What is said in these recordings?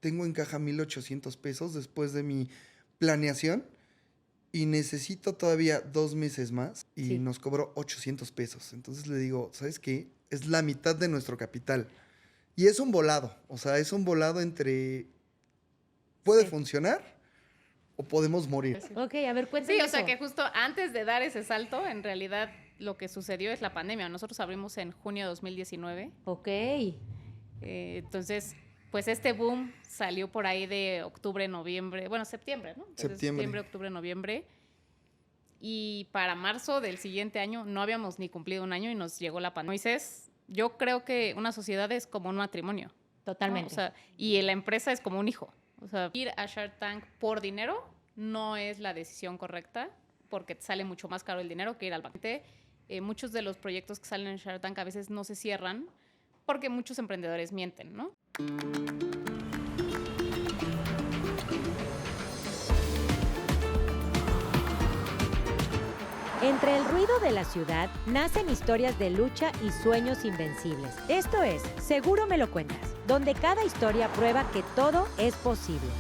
tengo en caja 1,800 pesos después de mi planeación y necesito todavía 2 meses más y Sí. nos cobró 800 pesos. Entonces le digo, ¿sabes qué? Es la mitad de nuestro capital. Y es un volado, o sea, es un volado entre puede Sí. funcionar o podemos morir. Sí. Ok, a ver, Sí, cuéntame o sea eso. que justo antes de dar ese salto, en realidad lo que sucedió es la pandemia. Nosotros abrimos en junio de 2019. Ok. Entonces, pues este boom salió por ahí de octubre, noviembre, bueno, septiembre, ¿no? Entonces, septiembre, octubre, noviembre. Y para marzo del siguiente año no habíamos ni cumplido un año y nos llegó la pandemia. Moisés, yo creo que una sociedad es como un matrimonio. Totalmente. ¿No? O sea, y la empresa es como un hijo. O sea, ir a Shark Tank por dinero no es la decisión correcta porque te sale mucho más caro el dinero que ir al banco. Muchos de los proyectos que salen en Shark Tank a veces no se cierran porque muchos emprendedores mienten, ¿no? Entre el ruido de la ciudad nacen historias de lucha y sueños invencibles. Esto es Seguro Me Lo Cuentas, donde cada historia prueba que todo es posible.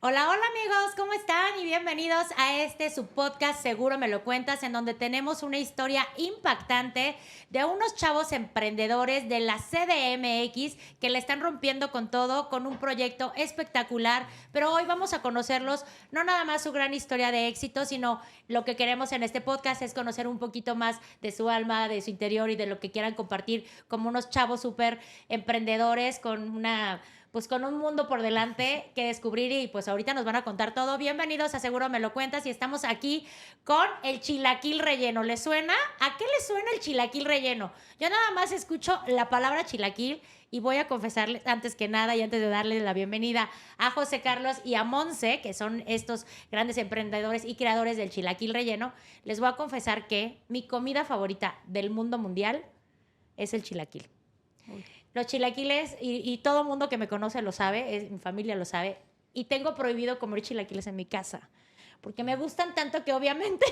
Hola, hola amigos, ¿cómo están? Y bienvenidos a su podcast Seguro Me Lo Cuentas, en donde tenemos una historia impactante de unos chavos emprendedores de la CDMX que le están rompiendo con todo, con un proyecto espectacular. Pero hoy vamos a conocerlos, no nada más su gran historia de éxito, sino lo que queremos en este podcast es conocer un poquito más de su alma, de su interior y de lo que quieran compartir como unos chavos súper emprendedores con un mundo por delante que descubrir y pues ahorita nos van a contar todo. Bienvenidos a Seguro Me Lo Cuentas y estamos aquí con el chilaquil relleno. ¿Les suena? ¿A qué les suena el chilaquil relleno? Yo nada más escucho la palabra chilaquil y voy a confesarles antes que nada y antes de darle la bienvenida a José Carlos y a Monse, que son estos grandes emprendedores y creadores del chilaquil relleno, les voy a confesar que mi comida favorita del mundo mundial es el chilaquil. Los chilaquiles, y todo el mundo que me conoce lo sabe, mi familia lo sabe, y tengo prohibido comer chilaquiles en mi casa, porque me gustan tanto que obviamente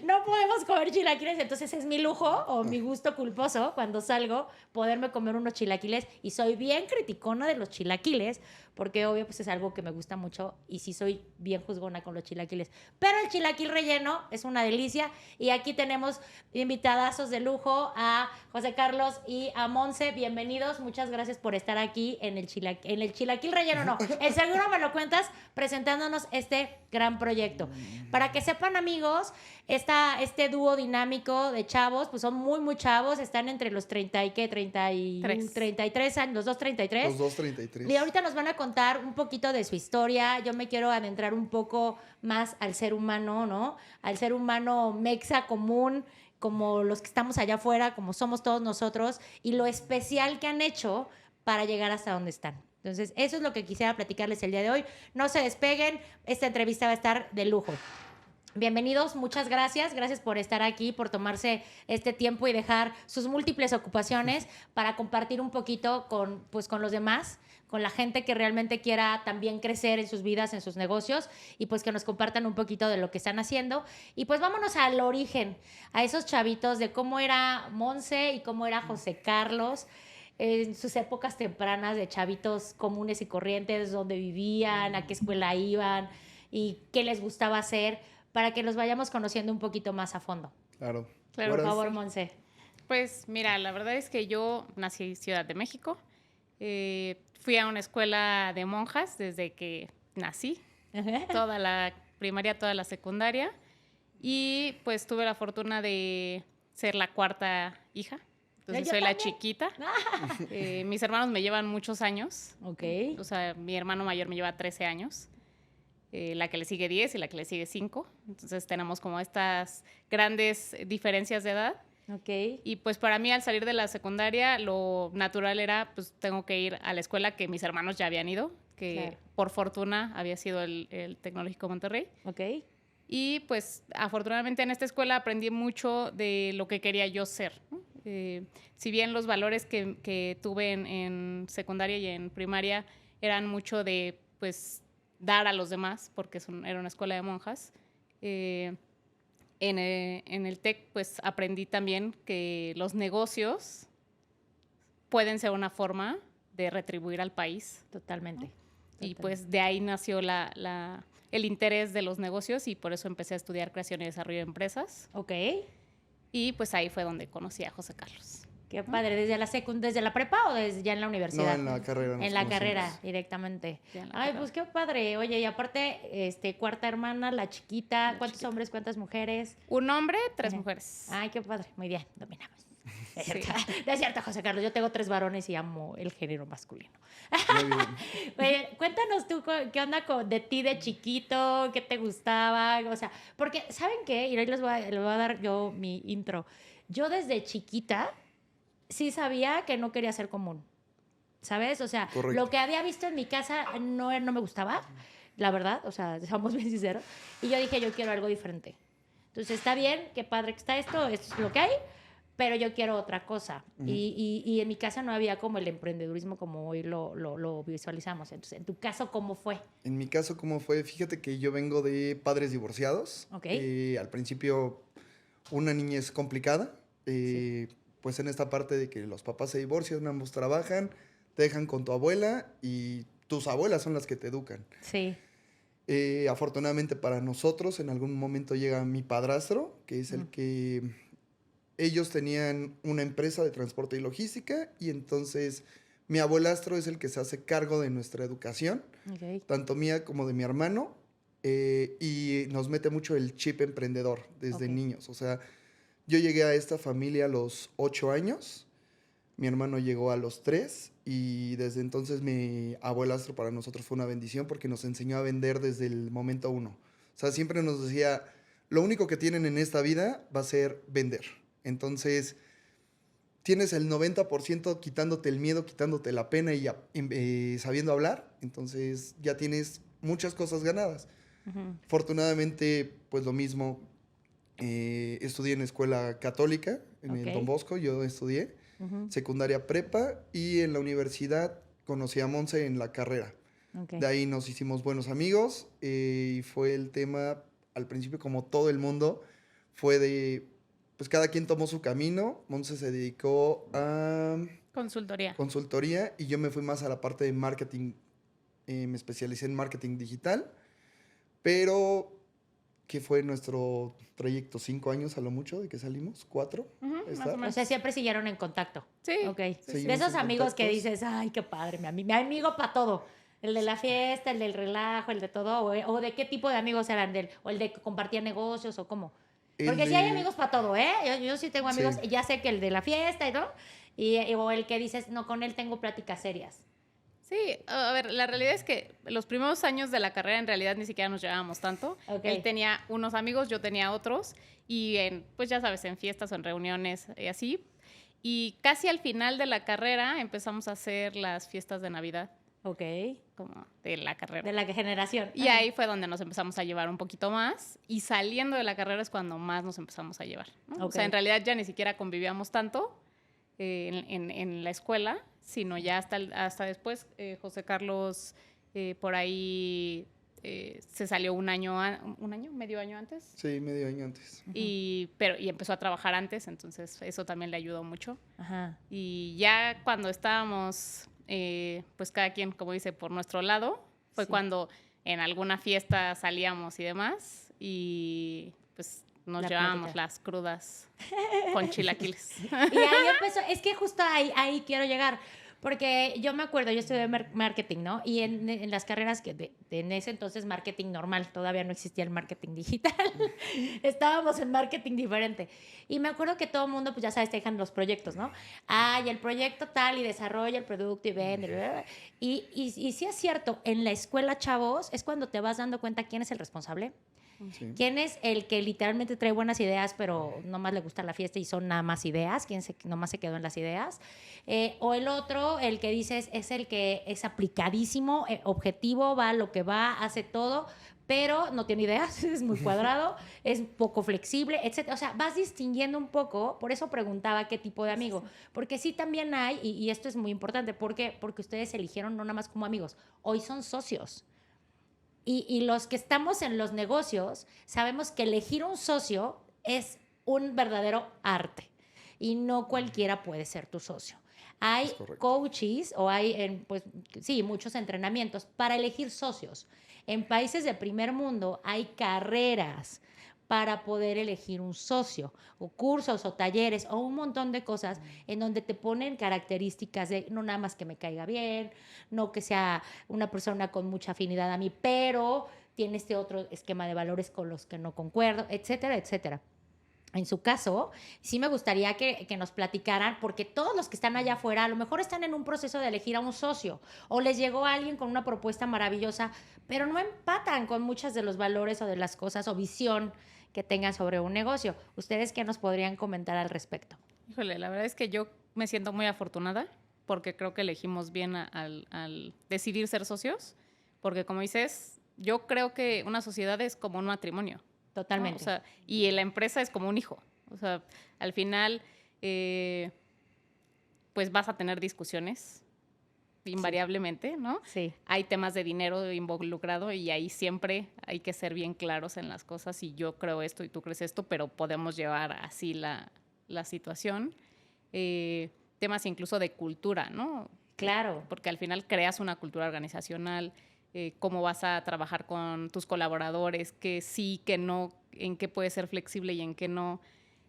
no podemos comer chilaquiles, entonces es mi lujo o mi gusto culposo cuando salgo poderme comer unos chilaquiles, y soy bien criticona de los chilaquiles, porque obvio pues es algo que me gusta mucho y sí soy bien juzgona con los chilaquiles, pero el chilaquil relleno es una delicia y aquí tenemos invitadazos de lujo a José Carlos y a Monse. Bienvenidos, muchas gracias por estar aquí en el chilaquil relleno, no, el Seguro Me Lo Cuentas, presentándonos este gran proyecto. Para que sepan amigos, este dúo dinámico de chavos, pues son muy, muy chavos, están entre los 30 y ¿qué? 33 años, los dos 33. Los dos 33. Y ahorita nos van a contar un poquito de su historia. Yo me quiero adentrar un poco más al ser humano, ¿no? Al ser humano mexa común, como los que estamos allá afuera, como somos todos nosotros, y lo especial que han hecho para llegar hasta donde están. Entonces, eso es lo que quisiera platicarles el día de hoy. No se despeguen, esta entrevista va a estar de lujo. Bienvenidos, muchas gracias. Gracias por estar aquí, por tomarse este tiempo y dejar sus múltiples ocupaciones para compartir un poquito con los demás, con la gente que realmente quiera también crecer en sus vidas, en sus negocios, y pues que nos compartan un poquito de lo que están haciendo. Y pues vámonos al origen, a esos chavitos de cómo era Monse y cómo era José Carlos en sus épocas tempranas de chavitos comunes y corrientes, dónde vivían, a qué escuela iban y qué les gustaba hacer, para que los vayamos conociendo un poquito más a fondo. Claro. Claro, Por favor, Monse. Pues mira, la verdad es que yo nací en Ciudad de México. Fui a una escuela de monjas desde que nací, toda la primaria, toda la secundaria. Y pues tuve la fortuna de ser la cuarta hija. Entonces Yo soy la también. chiquita. Mis hermanos me llevan muchos años. Ok. O sea, mi hermano mayor me lleva 13 años. La que le sigue 10 y la que le sigue 5. Entonces tenemos como estas grandes diferencias de edad. Ok. Y pues para mí al salir de la secundaria lo natural era pues tengo que ir a la escuela que mis hermanos ya habían ido, que Claro. por fortuna había sido el Tecnológico Monterrey. Ok. Y pues afortunadamente en esta escuela aprendí mucho de lo que quería yo ser, ¿no? Si bien los valores que tuve en secundaria y en primaria eran mucho de pues dar a los demás, porque era una escuela de monjas, en el TEC pues aprendí también que los negocios pueden ser una forma de retribuir al país. Totalmente. Y pues de ahí nació el interés de los negocios y por eso empecé a estudiar creación y desarrollo de empresas. Ok. Y pues ahí fue donde conocí a José Carlos. Qué padre. ¿Desde la prepa o desde ya en la universidad? No, en la carrera. En la carrera, directamente. Ay, pues qué padre. Oye, y aparte, cuarta hermana, la chiquita. ¿Cuántos hombres, cuántas mujeres? Un hombre, 3 mujeres. Ay, qué padre. Muy bien, dominamos. Es Sí. cierto, es cierto, José Carlos. Yo tengo 3 varones y amo el género masculino. Muy bien. Oye, cuéntanos tú qué onda de ti de chiquito, qué te gustaba, o sea, porque ¿saben qué? Y ahí les voy a dar yo mi intro. Yo desde chiquita sí sabía que no quería ser común, ¿sabes? O sea, Correcto. lo que había visto en mi casa no me gustaba, la verdad, o sea, seamos bien sinceros. Y yo dije, yo quiero algo diferente. Entonces, está bien, qué padre que está esto es lo que hay, pero yo quiero otra cosa. Y en mi casa no había como el emprendedurismo como hoy lo visualizamos. Entonces, en tu caso, ¿cómo fue? En mi caso, ¿cómo fue? Fíjate que yo vengo de padres divorciados. Ok. Al principio, una niñez complicada. Pues en esta parte de que los papás se divorcian, ambos trabajan, te dejan con tu abuela y tus abuelas son las que te educan. Sí. Afortunadamente para nosotros, en algún momento llega mi padrastro, que es el que... Ellos tenían una empresa de transporte y logística y entonces mi abuelastro es el que se hace cargo de nuestra educación, Ok. tanto mía como de mi hermano, y nos mete mucho el chip emprendedor desde Ok. niños. O sea, yo llegué a esta familia a los 8 años, mi hermano llegó a los 3 y desde entonces mi abuelastro para nosotros fue una bendición porque nos enseñó a vender desde el momento 1. O sea, siempre nos decía, lo único que tienen en esta vida va a ser vender. Entonces, tienes el 90% quitándote el miedo, quitándote la pena y sabiendo hablar. Entonces, ya tienes muchas cosas ganadas. Afortunadamente, pues lo mismo, estudié en escuela católica, en el Don Bosco, yo estudié, secundaria prepa, y en la universidad conocí a Monse en la carrera. Okay. De ahí nos hicimos buenos amigos, y fue el tema, al principio como todo el mundo, fue de, pues cada quien tomó su camino. Monse se dedicó a consultoría y yo me fui más a la parte de marketing, me especialicé en marketing digital, pero que fue nuestro trayecto 5 años a lo mucho de que salimos, 4. O sea, siempre siguieron en contacto. Sí. Ok. Seguimos De esos en amigos que contactos. dices, ay, qué padre, mi amigo para todo. El de la fiesta, el del relajo, el de todo. O de qué tipo de amigos eran, o el de que compartía negocios o cómo. Porque sí hay amigos para todo, ¿eh? Yo sí tengo amigos, Sí. ya sé que el de la fiesta y todo, o el que dices, no, con él tengo pláticas serias. Sí, a ver, la realidad es que los primeros años de la carrera en realidad ni siquiera nos llevábamos tanto. Ok. Él tenía unos amigos, yo tenía otros, y pues ya sabes, en fiestas o en reuniones y así. Y casi al final de la carrera empezamos a hacer las fiestas de Navidad. Ok. Como de la carrera. De la generación. Y ahí fue donde nos empezamos a llevar un poquito más. Y saliendo de la carrera es cuando más nos empezamos a llevar, ¿no? Ok. O sea, en realidad ya ni siquiera convivíamos tanto en la escuela, sino ya hasta después. José Carlos por ahí se salió medio año antes. Sí, medio año antes. Y empezó a trabajar antes, entonces eso también le ayudó mucho. Ajá. Y ya cuando estábamos, pues cada quien, como dice, por nuestro lado, fue Sí. cuando en alguna fiesta salíamos y demás, y pues nos La llevábamos plática. las crudas con chilaquiles. Y ahí empezó, es que justo ahí quiero llegar, porque yo me acuerdo, yo estudié marketing, ¿no? Y en las carreras que en ese entonces marketing normal, todavía no existía el marketing digital, estábamos en marketing diferente. Y me acuerdo que todo el mundo, pues ya sabes, te dejan los proyectos, ¿no? Y el proyecto tal, y desarrolla el producto y vende, bla, bla, bla. Y sí es cierto, en la escuela, chavos, es cuando te vas dando cuenta quién es el responsable. Sí. ¿Quién es el que literalmente trae buenas ideas, pero nomás le gusta la fiesta y son nada más ideas? ¿Quién nomás se quedó en las ideas? O el otro, el que dices, es el que es aplicadísimo, objetivo, va a lo que va, hace todo, pero no tiene ideas, es muy cuadrado, es poco flexible, etc. O sea, vas distinguiendo un poco, por eso preguntaba qué tipo de amigo, porque sí también hay, y esto es muy importante, porque ustedes eligieron no nada más como amigos, hoy son socios. Y los que estamos en los negocios sabemos que elegir un socio es un verdadero arte y no cualquiera puede ser tu socio. Hay coaches o hay, pues sí, muchos entrenamientos para elegir socios. En países de primer mundo hay carreras para poder elegir un socio, o cursos o talleres o un montón de cosas en donde te ponen características de no nada más que me caiga bien, no que sea una persona con mucha afinidad a mí, pero tiene este otro esquema de valores con los que no concuerdo, etcétera, etcétera. En su caso, sí me gustaría que nos platicaran, porque todos los que están allá afuera a lo mejor están en un proceso de elegir a un socio o les llegó alguien con una propuesta maravillosa, pero no empatan con muchas de los valores o de las cosas o visión que tengan sobre un negocio. ¿Ustedes qué nos podrían comentar al respecto? Híjole, la verdad es que yo me siento muy afortunada porque creo que elegimos bien al decidir ser socios, porque como dices, yo creo que una sociedad es como un matrimonio. Totalmente. ¿No? O sea, y la empresa es como un hijo. O sea, al final, pues vas a tener discusiones invariablemente, ¿no? Sí. Hay temas de dinero involucrado y ahí siempre hay que ser bien claros en las cosas y yo creo esto y tú crees esto, pero podemos llevar así la situación. Temas incluso de cultura, ¿no? Claro. Porque al final creas una cultura organizacional, cómo vas a trabajar con tus colaboradores, que sí, que no, en qué puedes ser flexible y en qué no.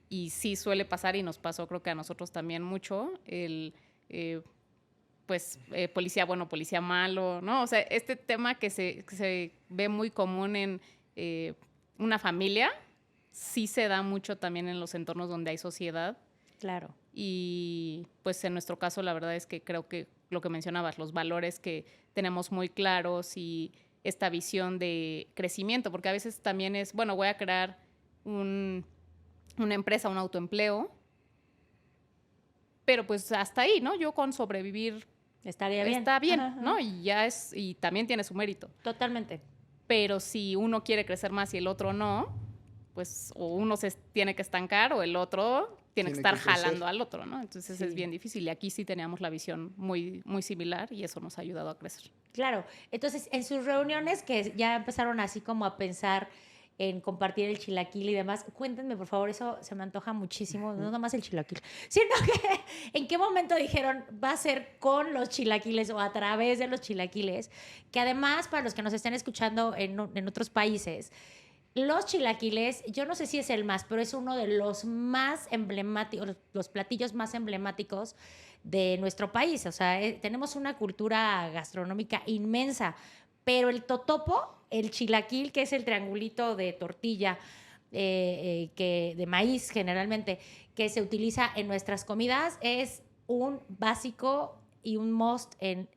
Y sí suele pasar, y nos pasó creo que a nosotros también mucho, policía bueno, policía malo, ¿no? O sea, este tema que se ve muy común en una familia, sí se da mucho también en los entornos donde hay sociedad. Claro. Y pues en nuestro caso la verdad es que creo que lo que mencionabas, los valores que tenemos muy claros y esta visión de crecimiento, porque a veces también es, bueno, voy a crear una empresa, un autoempleo, pero pues hasta ahí, ¿no? Yo con sobrevivir estaría bien. Está bien, Ajá. ¿no? Y también tiene su mérito. Totalmente. Pero si uno quiere crecer más y el otro no, pues o uno se tiene que estancar o el otro tiene que estar jalando al otro, ¿no? Entonces sí. Es bien difícil. Y aquí sí teníamos la visión muy, muy similar y eso nos ha ayudado a crecer. Claro. Entonces, en sus reuniones que ya empezaron así como a pensar en compartir el chilaquil y demás, cuéntenme, por favor, eso se me antoja muchísimo, no nomás el chilaquil, sino que en qué momento dijeron va a ser con los chilaquiles o a través de los chilaquiles, que además, para los que nos estén escuchando en otros países, los chilaquiles, yo no sé si es el más, pero es uno de los más emblemáticos, los platillos más emblemáticos de nuestro país. O sea, tenemos una cultura gastronómica inmensa, pero el totopo, el chilaquil, que es el triangulito de tortilla, de maíz generalmente, que se utiliza en nuestras comidas, es un básico y un must en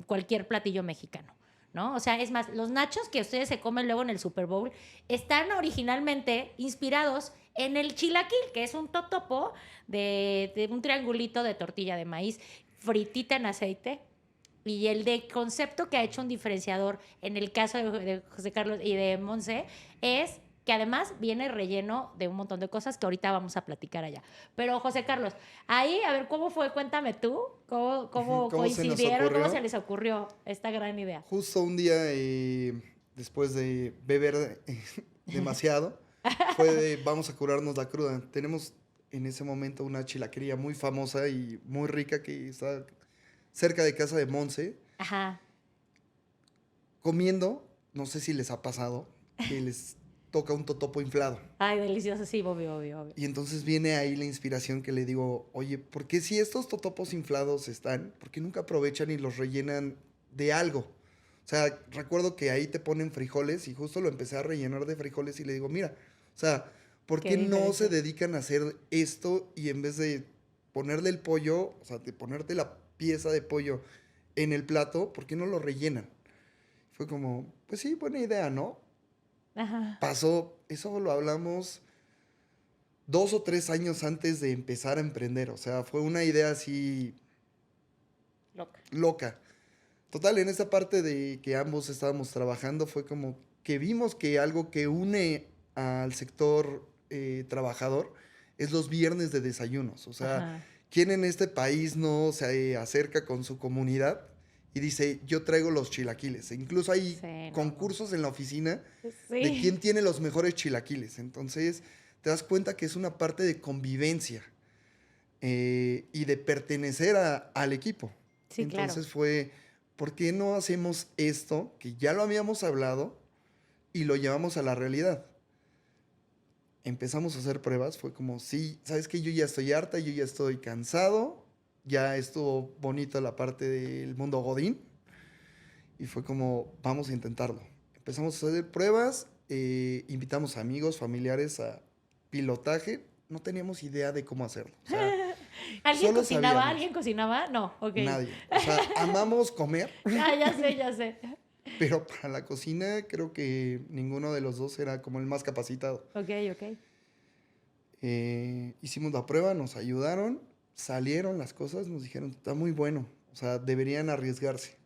cualquier platillo mexicano, ¿no? O sea, es más, los nachos que ustedes se comen luego en el Super Bowl están originalmente inspirados en el chilaquil, que es un totopo de un triangulito de tortilla de maíz fritita en aceite. Y el de concepto que ha hecho un diferenciador en el caso de José Carlos y de Monse es que además viene relleno de un montón de cosas que ahorita vamos a platicar allá. Pero José Carlos, ahí, a ver, ¿cómo fue? Cuéntame tú, ¿cómo coincidieron? ¿Cómo se les ocurrió esta gran idea? Justo un día, después de beber demasiado, fue de vamos a curarnos la cruda. Tenemos en ese momento una chilaquería muy famosa y muy rica que está cerca de casa de Monse. Ajá. Comiendo, no sé si les ha pasado, que les toca un totopo inflado. Ay, delicioso, sí, obvio. Y entonces viene ahí la inspiración que le digo, oye, ¿por qué si estos totopos inflados están, por qué nunca aprovechan y los rellenan de algo? O sea, recuerdo que ahí te ponen frijoles y justo lo empecé a rellenar de frijoles y le digo, mira, o sea, ¿por qué no se dedican a hacer esto y en vez de ponerle el pollo, o sea, de ponerte la pieza de pollo en el plato, ¿por qué no lo rellenan? Fue como, pues sí, buena idea, ¿no? Ajá. Pasó, eso lo hablamos 2 o 3 años antes de empezar a emprender, o sea, fue una idea así loca. Total, en esta parte de que ambos estábamos trabajando fue como que vimos que algo que une al sector trabajador es los viernes de desayunos, o sea, Ajá. ¿quién en este país no se acerca con su comunidad y dice, yo traigo los chilaquiles? Incluso hay concursos en la oficina de quién tiene los mejores chilaquiles. Entonces, te das cuenta que es una parte de convivencia y de pertenecer al equipo. Sí, Entonces fue, ¿por qué no hacemos esto que ya lo habíamos hablado y lo llevamos a la realidad? Empezamos a hacer pruebas, fue como, sí, ¿sabes qué? Yo ya estoy harta, yo ya estoy cansado, ya estuvo bonito la parte del mundo Godín, y fue como, vamos a intentarlo. Empezamos a hacer pruebas, invitamos a amigos, familiares a pilotaje, no teníamos idea de cómo hacerlo. O sea, ¿Alguien solo cocinaba? sabíamos. ¿Alguien cocinaba? No, ok. Nadie. O sea, amamos comer, Ya sé. pero para la cocina creo que ninguno de los dos era como el más capacitado. Ok. Hicimos la prueba, nos ayudaron, salieron las cosas, nos dijeron, está muy bueno, o sea, deberían arriesgarse.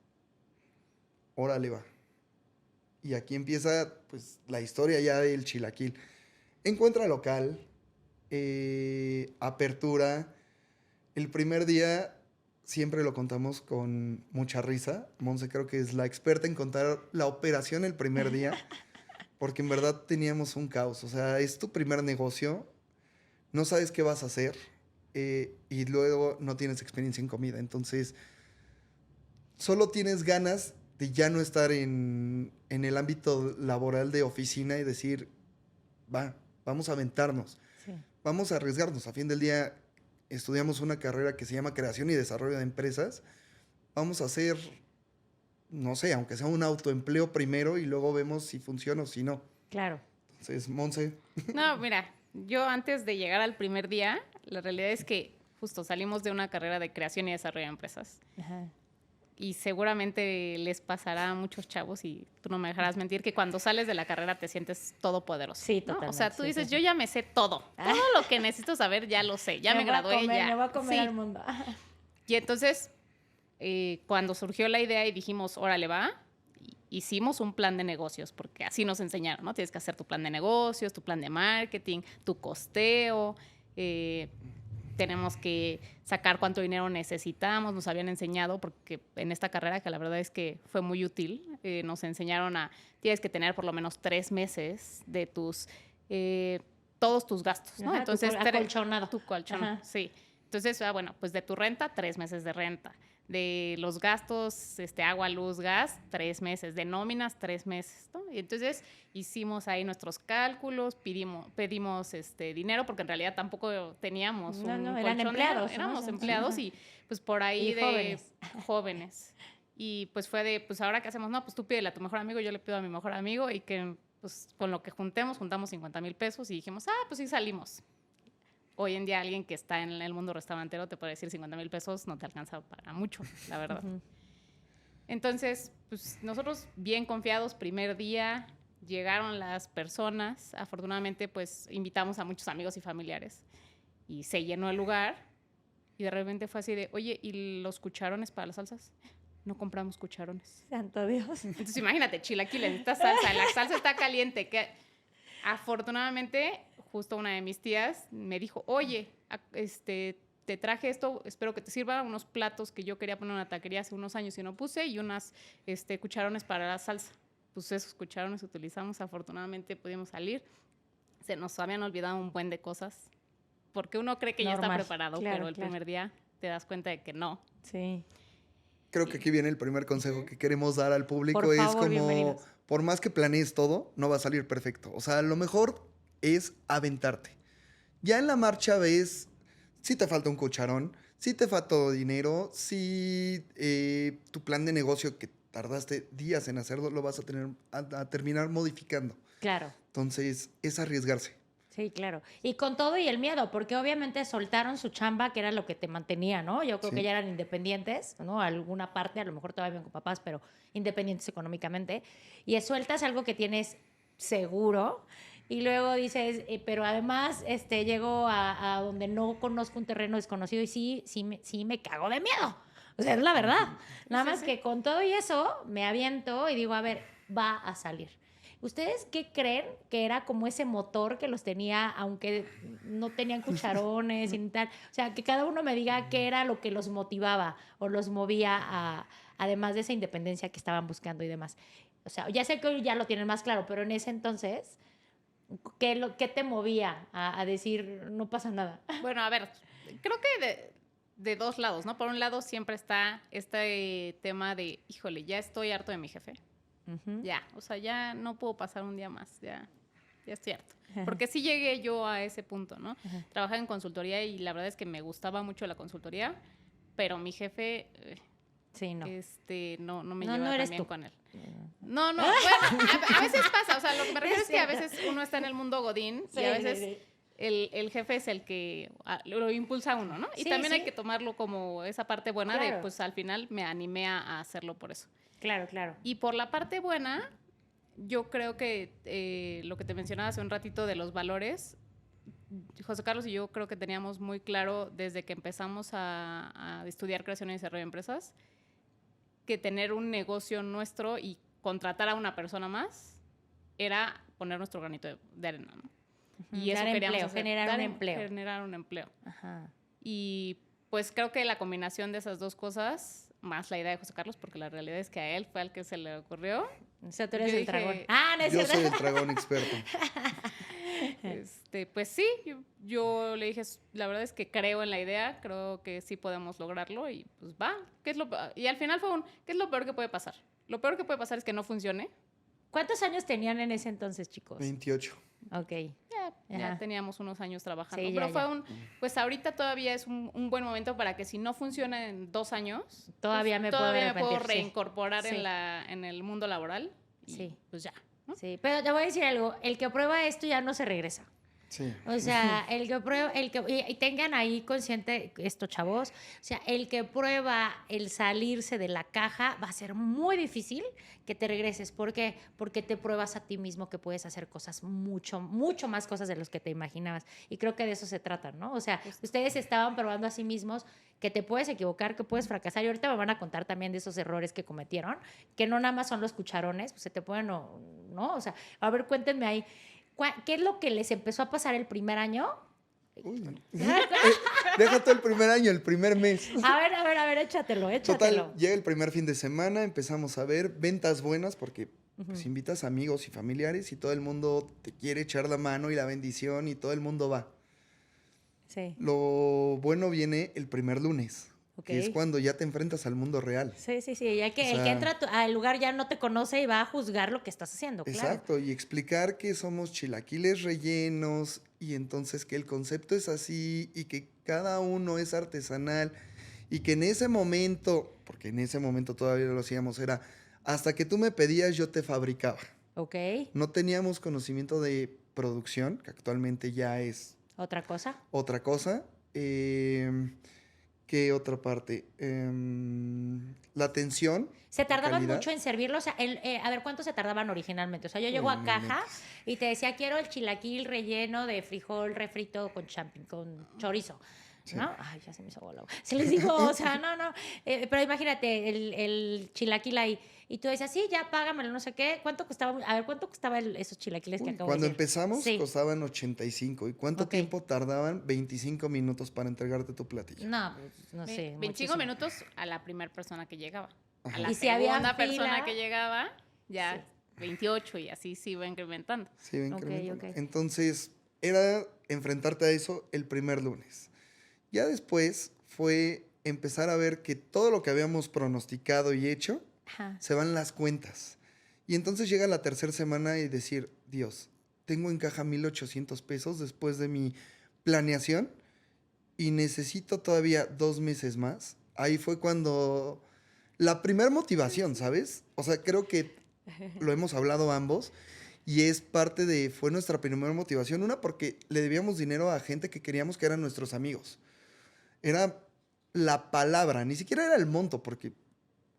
Órale, va. Y aquí empieza, pues, la historia ya del chilaquil. Encuentra local, apertura. El primer día siempre lo contamos con mucha risa. Monse creo que es la experta en contar la operación el primer día, porque en verdad teníamos un caos. O sea, es tu primer negocio, no sabes qué vas a hacer y luego no tienes experiencia en comida. Entonces, solo tienes ganas de ya no estar en el ámbito laboral de oficina y decir, vamos a aventarnos, Sí. vamos a arriesgarnos. A fin del día estudiamos una carrera que se llama Creación y Desarrollo de Empresas. Vamos a hacer, no sé, aunque sea un autoempleo primero y luego vemos si funciona o si no. Claro. Entonces, Monse, No, mira, yo antes de llegar al primer día, la realidad es que justo salimos de una carrera de creación y desarrollo de empresas. Ajá. Y seguramente les pasará a muchos chavos, y tú no me dejarás mentir, que cuando sales de la carrera te sientes todopoderoso. Sí, ¿no? totalmente. O sea, tú sí, dices, sí. yo ya me sé todo. Todo lo que necesito saber ya lo sé. Ya me gradué, ya. Me voy a comer Sí. al mundo. Y entonces, cuando surgió la idea y dijimos, órale, va, hicimos un plan de negocios, porque así nos enseñaron, ¿no? Tienes que hacer tu plan de negocios, tu plan de marketing, tu costeo, tenemos que sacar cuánto dinero necesitamos, nos habían enseñado, porque en esta carrera, que la verdad es que fue muy útil, nos enseñaron tienes que tener por lo menos 3 meses de todos tus gastos, ¿no? Ajá, Entonces, acolchonado. Tu colchón, Ajá. sí. Entonces, bueno, pues de tu renta, 3 meses de renta. De los gastos, agua, luz, gas, 3 meses. De nóminas, 3 meses, ¿no? Y entonces hicimos ahí nuestros cálculos, pedimos dinero, porque en realidad tampoco teníamos un eran colchón. empleados. Éramos ¿no? empleados y pues por ahí Y de jóvenes. Y pues fue pues ahora qué hacemos, no, pues tú pídele a tu mejor amigo, yo le pido a mi mejor amigo, y que pues con lo que juntamos 50,000 pesos y dijimos, pues sí salimos. Hoy en día alguien que está en el mundo restaurantero te puede decir 50,000 pesos no te alcanza para mucho, la verdad. Ujú. Entonces, pues nosotros bien confiados, primer día, llegaron las personas, afortunadamente pues invitamos a muchos amigos y familiares y se llenó el lugar y de repente fue así de, oye, ¿y los cucharones para las salsas? No compramos cucharones. Santo Dios. Entonces imagínate, chilaquiles, esta salsa, la salsa está caliente, que afortunadamente justo una de mis tías me dijo, oye, te traje esto, espero que te sirva, unos platos que yo quería poner en una taquería hace unos años y no puse, y unas cucharones para la salsa. Pues esos cucharones utilizamos, afortunadamente pudimos salir. Se nos habían olvidado un buen de cosas, porque uno cree que ya está preparado, claro, pero el primer día te das cuenta de que no. Sí. creo que aquí viene el primer consejo que queremos dar al público. Por Es favor, como, bienvenidos. por más que planees todo, no va a salir perfecto. O sea, lo mejor es aventarte. Ya en la marcha ves si te falta un cucharón, si te faltó dinero, si tu plan de negocio que tardaste días en hacerlo, lo vas a tener a terminar modificando. Claro. Entonces, es arriesgarse. Sí, claro. Y con todo y el miedo, porque obviamente soltaron su chamba, que era lo que te mantenía, ¿no? Yo creo Sí. que ya eran independientes, ¿no? Alguna parte, a lo mejor todavía viven con papás, pero independientes económicamente. Y sueltas algo que tienes seguro. Y luego dices, pero además llego a donde no conozco un terreno desconocido y sí me cago de miedo. O sea, es la verdad. Nada más que con todo y eso me aviento y digo, a ver, va a salir. ¿Ustedes qué creen que era como ese motor que los tenía, aunque no tenían cucharones y tal? O sea, que cada uno me diga qué era lo que los motivaba o los movía además de esa independencia que estaban buscando y demás. O sea, ya sé que hoy ya lo tienen más claro, pero en ese entonces, ¿Qué te movía a decir, no pasa nada? Bueno, a ver, creo que de dos lados, ¿no? Por un lado siempre está este tema de, híjole, ya estoy harto de mi jefe. Ujú. Ya, o sea, ya no puedo pasar un día más, ya estoy harto. Porque sí llegué yo a ese punto, ¿no? Trabajaba en consultoría y la verdad es que me gustaba mucho la consultoría, pero mi jefe, Sí, no. no me No, llevaba no eres tan bien tú. con él. No, bueno, a veces pasa, o sea, lo que me refiero es que a veces uno está en el mundo godín y a veces el jefe es el que lo impulsa a uno, ¿no? Y Sí, también sí. hay que tomarlo como esa parte buena de, Claro. pues al final me animé a hacerlo por eso. Claro, claro. Y por la parte buena, yo creo que lo que te mencionaba hace un ratito de los valores, José Carlos y yo creo que teníamos muy claro desde que empezamos a estudiar creación y desarrollo de empresas, que tener un negocio nuestro y contratar a una persona más era poner nuestro granito de arena, ¿no? Y eso Dar queríamos empleo, hacer, generar un empleo. Ajá. Y pues creo que la combinación de esas dos cosas, más la idea de José Carlos, porque la realidad es que a él fue al que se le ocurrió. O sea, tú eres Yo el dije, dragón. Ah, no es Yo cierto. soy el dragón experto. Pues sí, yo le dije, la verdad es que creo en la idea, creo que sí podemos lograrlo y pues va. Y al final fue ¿qué es lo peor que puede pasar? Lo peor que puede pasar es que no funcione. ¿Cuántos años tenían en ese entonces, chicos? 28. Ok. Ya Ajá. teníamos unos años trabajando. Sí, pero ya, fue ya. pues ahorita todavía es un buen momento para que si no funciona en 2 años, Todavía pues, me puedo todavía me puedo arrepentir, sí. reincorporar Sí. en el mundo laboral. Y Sí. pues ya. ¿no? Sí, pero te voy a decir algo, el que prueba esto ya no se regresa. Sí. O sea, el que prueba, y tengan ahí consciente esto, chavos. O sea, el que prueba el salirse de la caja va a ser muy difícil que te regreses. ¿Por qué? Porque te pruebas a ti mismo que puedes hacer cosas mucho más cosas de los que te imaginabas. Y creo que de eso se trata, ¿no? O sea, ustedes estaban probando a sí mismos que te puedes equivocar, que puedes fracasar. Y ahorita me van a contar también de esos errores que cometieron, que no nada más son los cucharones, pues se te pueden, ¿no? O sea, a ver, cuéntenme ahí. ¿Qué es lo que les empezó a pasar el primer año? Uy. Deja todo el primer año, el primer mes. A ver, échatelo. Total, llega el primer fin de semana, empezamos a ver ventas buenas porque pues, invitas amigos y familiares y todo el mundo te quiere echar la mano y la bendición y todo el mundo va. Sí. Lo bueno viene el primer lunes, Ok. que es cuando ya te enfrentas al mundo real. Sí. Ya que O el que sea, entra al lugar ya no te conoce y va a juzgar lo que estás haciendo, claro. Exacto, y explicar que somos chilaquiles rellenos y entonces que el concepto es así y que cada uno es artesanal y que en ese momento, porque en ese momento todavía lo hacíamos, era hasta que tú me pedías yo te fabricaba. Ok. No teníamos conocimiento de producción, que actualmente ya es ¿Otra cosa? otra cosa. ¿Qué otra parte? La atención. ¿Se la tardaban calidad. mucho en servirlo? O sea, a ver, ¿cuánto se tardaban originalmente? O sea, yo llego a no caja y te decía, quiero el chilaquil relleno de frijol refrito con con chorizo. ¿No? Ay, ya se me hizo bola. Se les digo, o sea, no. Pero imagínate, el chilaquil ahí. Y tú decías, sí, ya págamelo, no sé qué. ¿Cuánto costaba? A ver, ¿cuánto costaban esos chilaquiles que acabo Cuando de decir? empezamos Sí. costaban 85. ¿Y cuánto Ok. tiempo tardaban? 25 minutos para entregarte tu platillo. No, pues, no sé. 25 muchísimo. minutos a la primera persona que llegaba. Ajá. A la Y si había segunda persona fila, que llegaba, ya sí. 28 y así se iba incrementando. Sí, va Ok, incrementando. ok. Entonces, era enfrentarte a eso el primer lunes. Ya después fue empezar a ver que todo lo que habíamos pronosticado y hecho, Ajá. se van las cuentas. Y entonces llega la tercera semana y decir, Dios, tengo en caja 1,800 pesos después de mi planeación y necesito todavía 2 meses más. Ahí fue cuando la primera motivación, ¿sabes? O sea, creo que lo hemos hablado ambos y es fue nuestra primera motivación. Una, porque le debíamos dinero a gente que queríamos que eran nuestros amigos. Era la palabra, ni siquiera era el monto, porque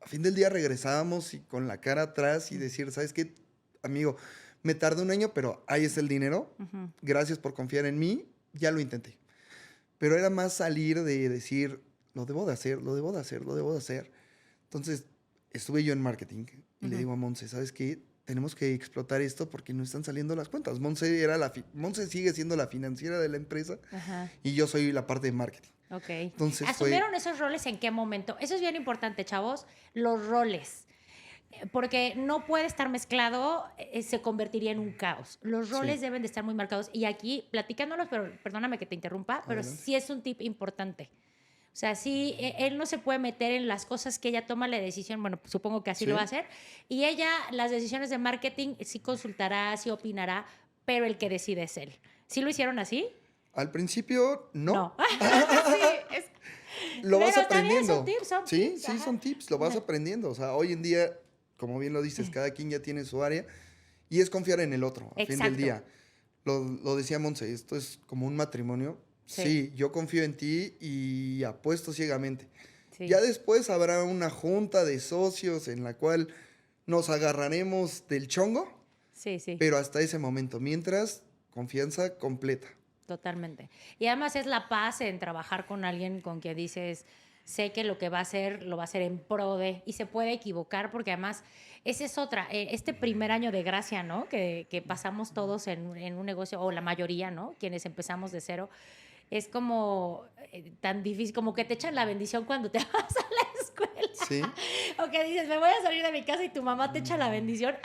a fin del día regresábamos y con la cara atrás y decir, ¿sabes qué, amigo? Me tardé un año, pero ahí es el dinero. Ujú. Gracias por confiar en mí. Ya lo intenté. Pero era más salir de decir, lo debo de hacer. Entonces, estuve yo en marketing y le digo a Monse, ¿sabes qué? Tenemos que explotar esto porque no están saliendo las cuentas. Monse sigue siendo la financiera de la empresa Ajá. y yo soy la parte de marketing. Ok. Entonces ¿Asumieron esos roles en qué momento? Eso es bien importante, chavos. Los roles. porque no puede estar mezclado, se convertiría en un caos. Los roles Sí. deben de estar muy marcados. Y aquí, platicándolos, pero perdóname que te interrumpa, pero Adelante. sí es un tip importante. O sea, sí, él no se puede meter en las cosas que ella toma la decisión, bueno, supongo que así Sí. lo va a hacer, y ella las decisiones de marketing sí consultará, sí opinará, pero el que decide es él. ¿Sí lo hicieron así? Al principio, no. Sí, es, Lo vas Pero también aprendiendo. son tips, son Sí, tips, sí, ajá. son tips, lo vas Ajá. aprendiendo. O sea, hoy en día, como bien lo dices, cada quien ya tiene su área y es confiar en el otro, al fin del Exacto. día. Lo decía Monse, esto es como un matrimonio. Sí. Sí, yo confío en ti y apuesto ciegamente. Sí. Ya después habrá una junta de socios en la cual nos agarraremos del chongo, Sí, sí. pero hasta ese momento, mientras, confianza completa. Totalmente. Y además es la paz en trabajar con alguien con quien dices, sé que lo que va a hacer, lo va a hacer en pro de, y se puede equivocar porque además, esa es otra, este primer año de gracia, ¿no? Que pasamos todos en un negocio, o la mayoría, ¿no? Quienes empezamos de cero, es como tan difícil, como que te echan la bendición cuando te vas a la escuela. Sí, O que dices, me voy a salir de mi casa y tu mamá te echa la bendición.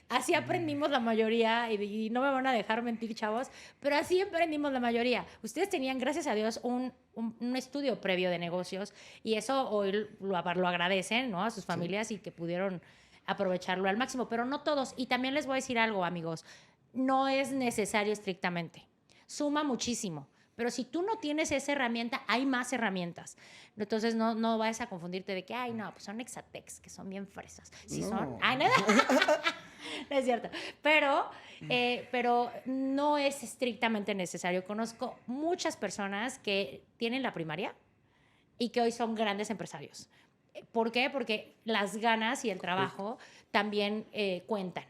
Así aprendimos la mayoría y no me van a dejar mentir, chavos, pero así aprendimos la mayoría. Ustedes tenían, gracias a Dios, un estudio previo de negocios y eso hoy lo agradecen, ¿no? A sus familias y que pudieron aprovecharlo al máximo, pero no todos. Y también les voy a decir algo, amigos, no es necesario estrictamente. Suma muchísimo. Pero si tú no tienes esa herramienta, hay más herramientas. Entonces no vayas a confundirte de que, ay, no, pues son Exatex, que son bien fresas. Sí No. son. Ay, no. No es cierto. Pero no es estrictamente necesario. Conozco muchas personas que tienen la primaria y que hoy son grandes empresarios. ¿Por qué? Porque las ganas y el trabajo también cuentan,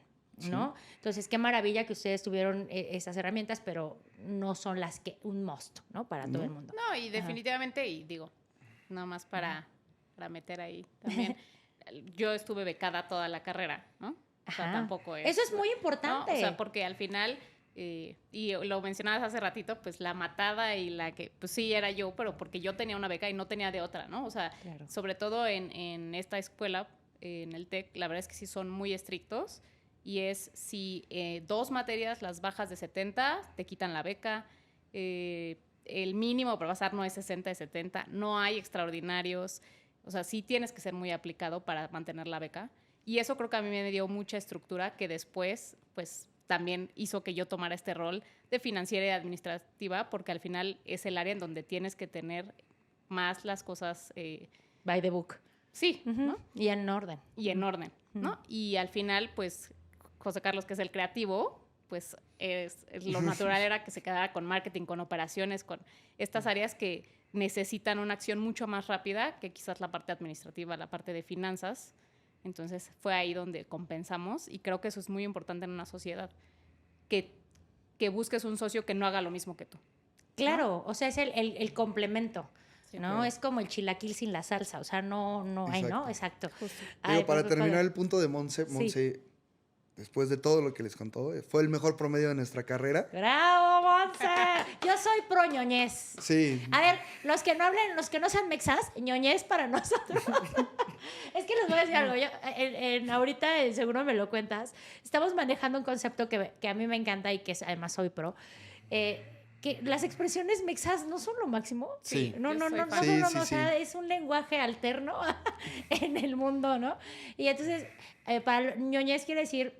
¿no? Sí. Entonces, qué maravilla que ustedes tuvieron esas herramientas, pero no son las que un must, ¿no? Para todo No. el mundo. no, y definitivamente, y digo, nada más para meter ahí también, yo estuve becada toda la carrera, ¿no? O sea, Ajá. tampoco es... Eso es muy ¿no? importante. O sea, porque al final, y lo mencionabas hace ratito, pues la matada y la que, pues sí, era yo, pero porque yo tenía una beca y no tenía de otra, ¿no? O sea, Claro. sobre todo en esta escuela, en el TEC, la verdad es que sí son muy estrictos y es si 2 materias las bajas de 70, te quitan la beca, el mínimo para pasar no es 60, es 70, no hay extraordinarios, o sea, sí tienes que ser muy aplicado para mantener la beca. Y eso creo que a mí me dio mucha estructura que después, pues, también hizo que yo tomara este rol de financiera y administrativa, porque al final es el área en donde tienes que tener más las cosas, By the book. sí, ¿no? Y en orden. Y en orden, ¿no? Y al final, pues, José Carlos, que es el creativo, pues lo natural era que se quedara con marketing, con operaciones, con estas áreas que necesitan una acción mucho más rápida que quizás la parte administrativa, la parte de finanzas. Entonces fue ahí donde compensamos y creo que eso es muy importante en una sociedad, que busques un socio que no haga lo mismo que tú. Claro, o sea, es el complemento, Sí, ¿no? claro. Es como el chilaquil sin la salsa, o sea, no hay, ¿no? Exacto. Justo. Ay, Digo, para pues, terminar padre. el punto de Monse, Sí. Monse, después de todo lo que les contó, fue el mejor promedio de nuestra carrera. ¡Bravo, Monse! Yo soy pro ñoñez. Sí, A ver, los que no hablen, los que no sean mexas, ñoñez para nosotros. Es que les voy a decir algo. Ahorita, seguro me lo cuentas, estamos manejando un concepto que a mí me encanta y que además soy pro. Que las expresiones mexas no son lo máximo. Sí. No, Yo no, soy no, no, fan. no, Sí, no, sí, no, o sea, sí. es un lenguaje alterno en el mundo, ¿no? Y entonces, para ñoñez quiere decir,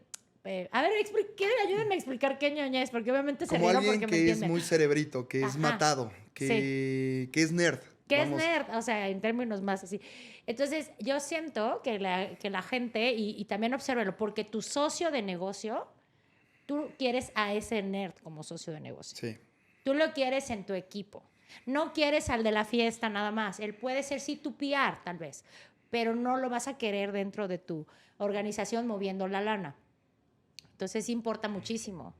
a ver, ayúdenme a explicar qué ñoñez, porque obviamente se como rieron alguien porque me que es entienden. muy cerebrito, que es Ajá. matado, que es nerd. Que Vamos. es nerd, o sea, en términos más así. Entonces, yo siento que la gente, y también obsérvalo, porque tu socio de negocio, tú quieres a ese nerd como socio de negocio. Sí, Tú lo quieres en tu equipo. No quieres al de la fiesta nada más. Él puede ser sí tu PR, tal vez, pero no lo vas a querer dentro de tu organización moviendo la lana. Entonces, importa muchísimo,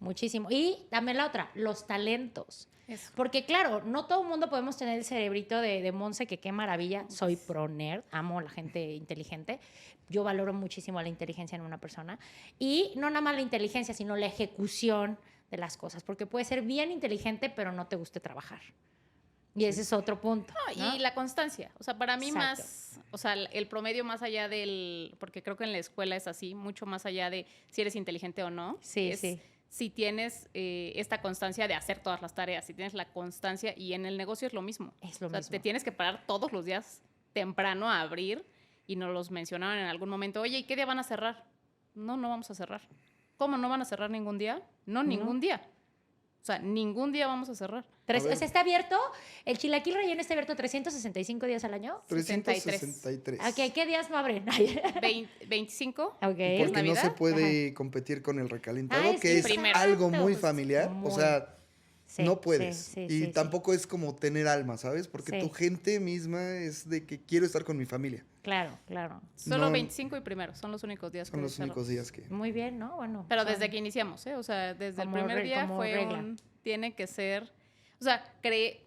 muchísimo. Y también la otra, los talentos. Eso. Porque claro, no todo el mundo podemos tener el cerebrito de Monse, que qué maravilla. Soy pro nerd, amo a la gente inteligente. Yo valoro muchísimo la inteligencia en una persona. Y no nada más la inteligencia, sino la ejecución de las cosas. Porque puede ser bien inteligente, pero no te guste trabajar. Y ese es otro punto. ¿no? Y la constancia. O sea, para mí Exacto. más, o sea, el promedio más allá del, porque creo que en la escuela es así, mucho más allá de si eres inteligente o no. Sí, es sí. si tienes esta constancia de hacer todas las tareas, si tienes la constancia, y en el negocio es lo mismo. Es lo O sea, mismo. te tienes que parar todos los días temprano a abrir, y nos los mencionaban en algún momento. Oye, ¿y qué día van a cerrar? No, no vamos a cerrar. ¿Cómo no van a cerrar ningún día? No, ningún día. O sea, ningún día vamos a cerrar. A ver. O sea, está abierto, el chilaquil relleno está abierto 365 días al año. 363. Ok, ¿qué días no abren? 25. Ok. Porque no Navidad. se puede competir con el recalentado, Ay, que sí, es primero. algo muy exacto. familiar. Muy. O sea, Sí, no puedes. sí, y sí, tampoco es como tener alma, ¿sabes? Porque Sí. tu gente misma es de que quiero estar con mi familia. Claro, claro. Solo No. 25 y primero. Son los únicos días Son que los únicos cerramos. días que... Muy bien, ¿no? Bueno. Pero son- desde que iniciamos, ¿eh? O sea, desde el Como primer día como fue regla. tiene que ser, o sea,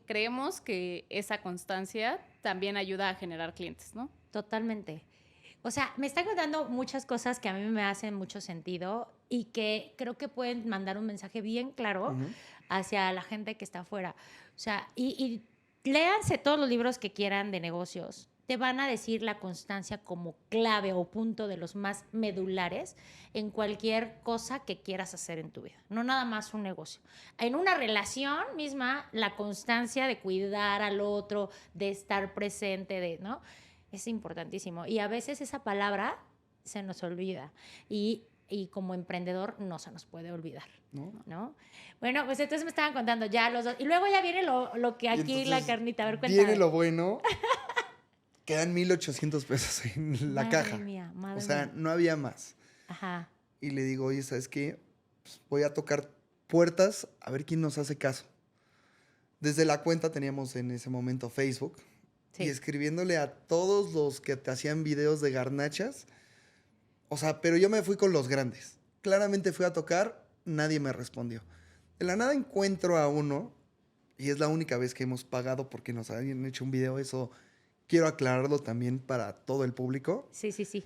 creemos que esa constancia también ayuda a generar clientes, ¿no? Totalmente. O sea, me está contando muchas cosas que a mí me hacen mucho sentido y que creo que pueden mandar un mensaje bien claro Ujú. hacia la gente que está afuera. O sea, y léanse todos los libros que quieran de negocios. Te van a decir la constancia como clave o punto de los más medulares en cualquier cosa que quieras hacer en tu vida. No nada más un negocio. En una relación misma, la constancia de cuidar al otro, de estar presente, ¿no? Es importantísimo. Y a veces esa palabra se nos olvida. Y como emprendedor no se nos puede olvidar. ¿No? Bueno, pues entonces me estaban contando ya los dos. Y luego ya viene lo que Y aquí entonces la carnita. A ver, cuéntame. Viene lo bueno. Quedan 1,800 pesos en la Madre caja. mía, madre O sea, mía. no había más. Ajá. Y le digo, oye, ¿sabes qué? Pues voy a tocar puertas a ver quién nos hace caso. Desde la cuenta teníamos en ese momento Facebook. Sí. Y escribiéndole a todos los que te hacían videos de garnachas. O sea, pero yo me fui con los grandes. Claramente fui a tocar, nadie me respondió. De la nada encuentro a uno, y es la única vez que hemos pagado porque nos habían hecho un video. Eso quiero aclararlo también para todo el público. Sí, sí, sí.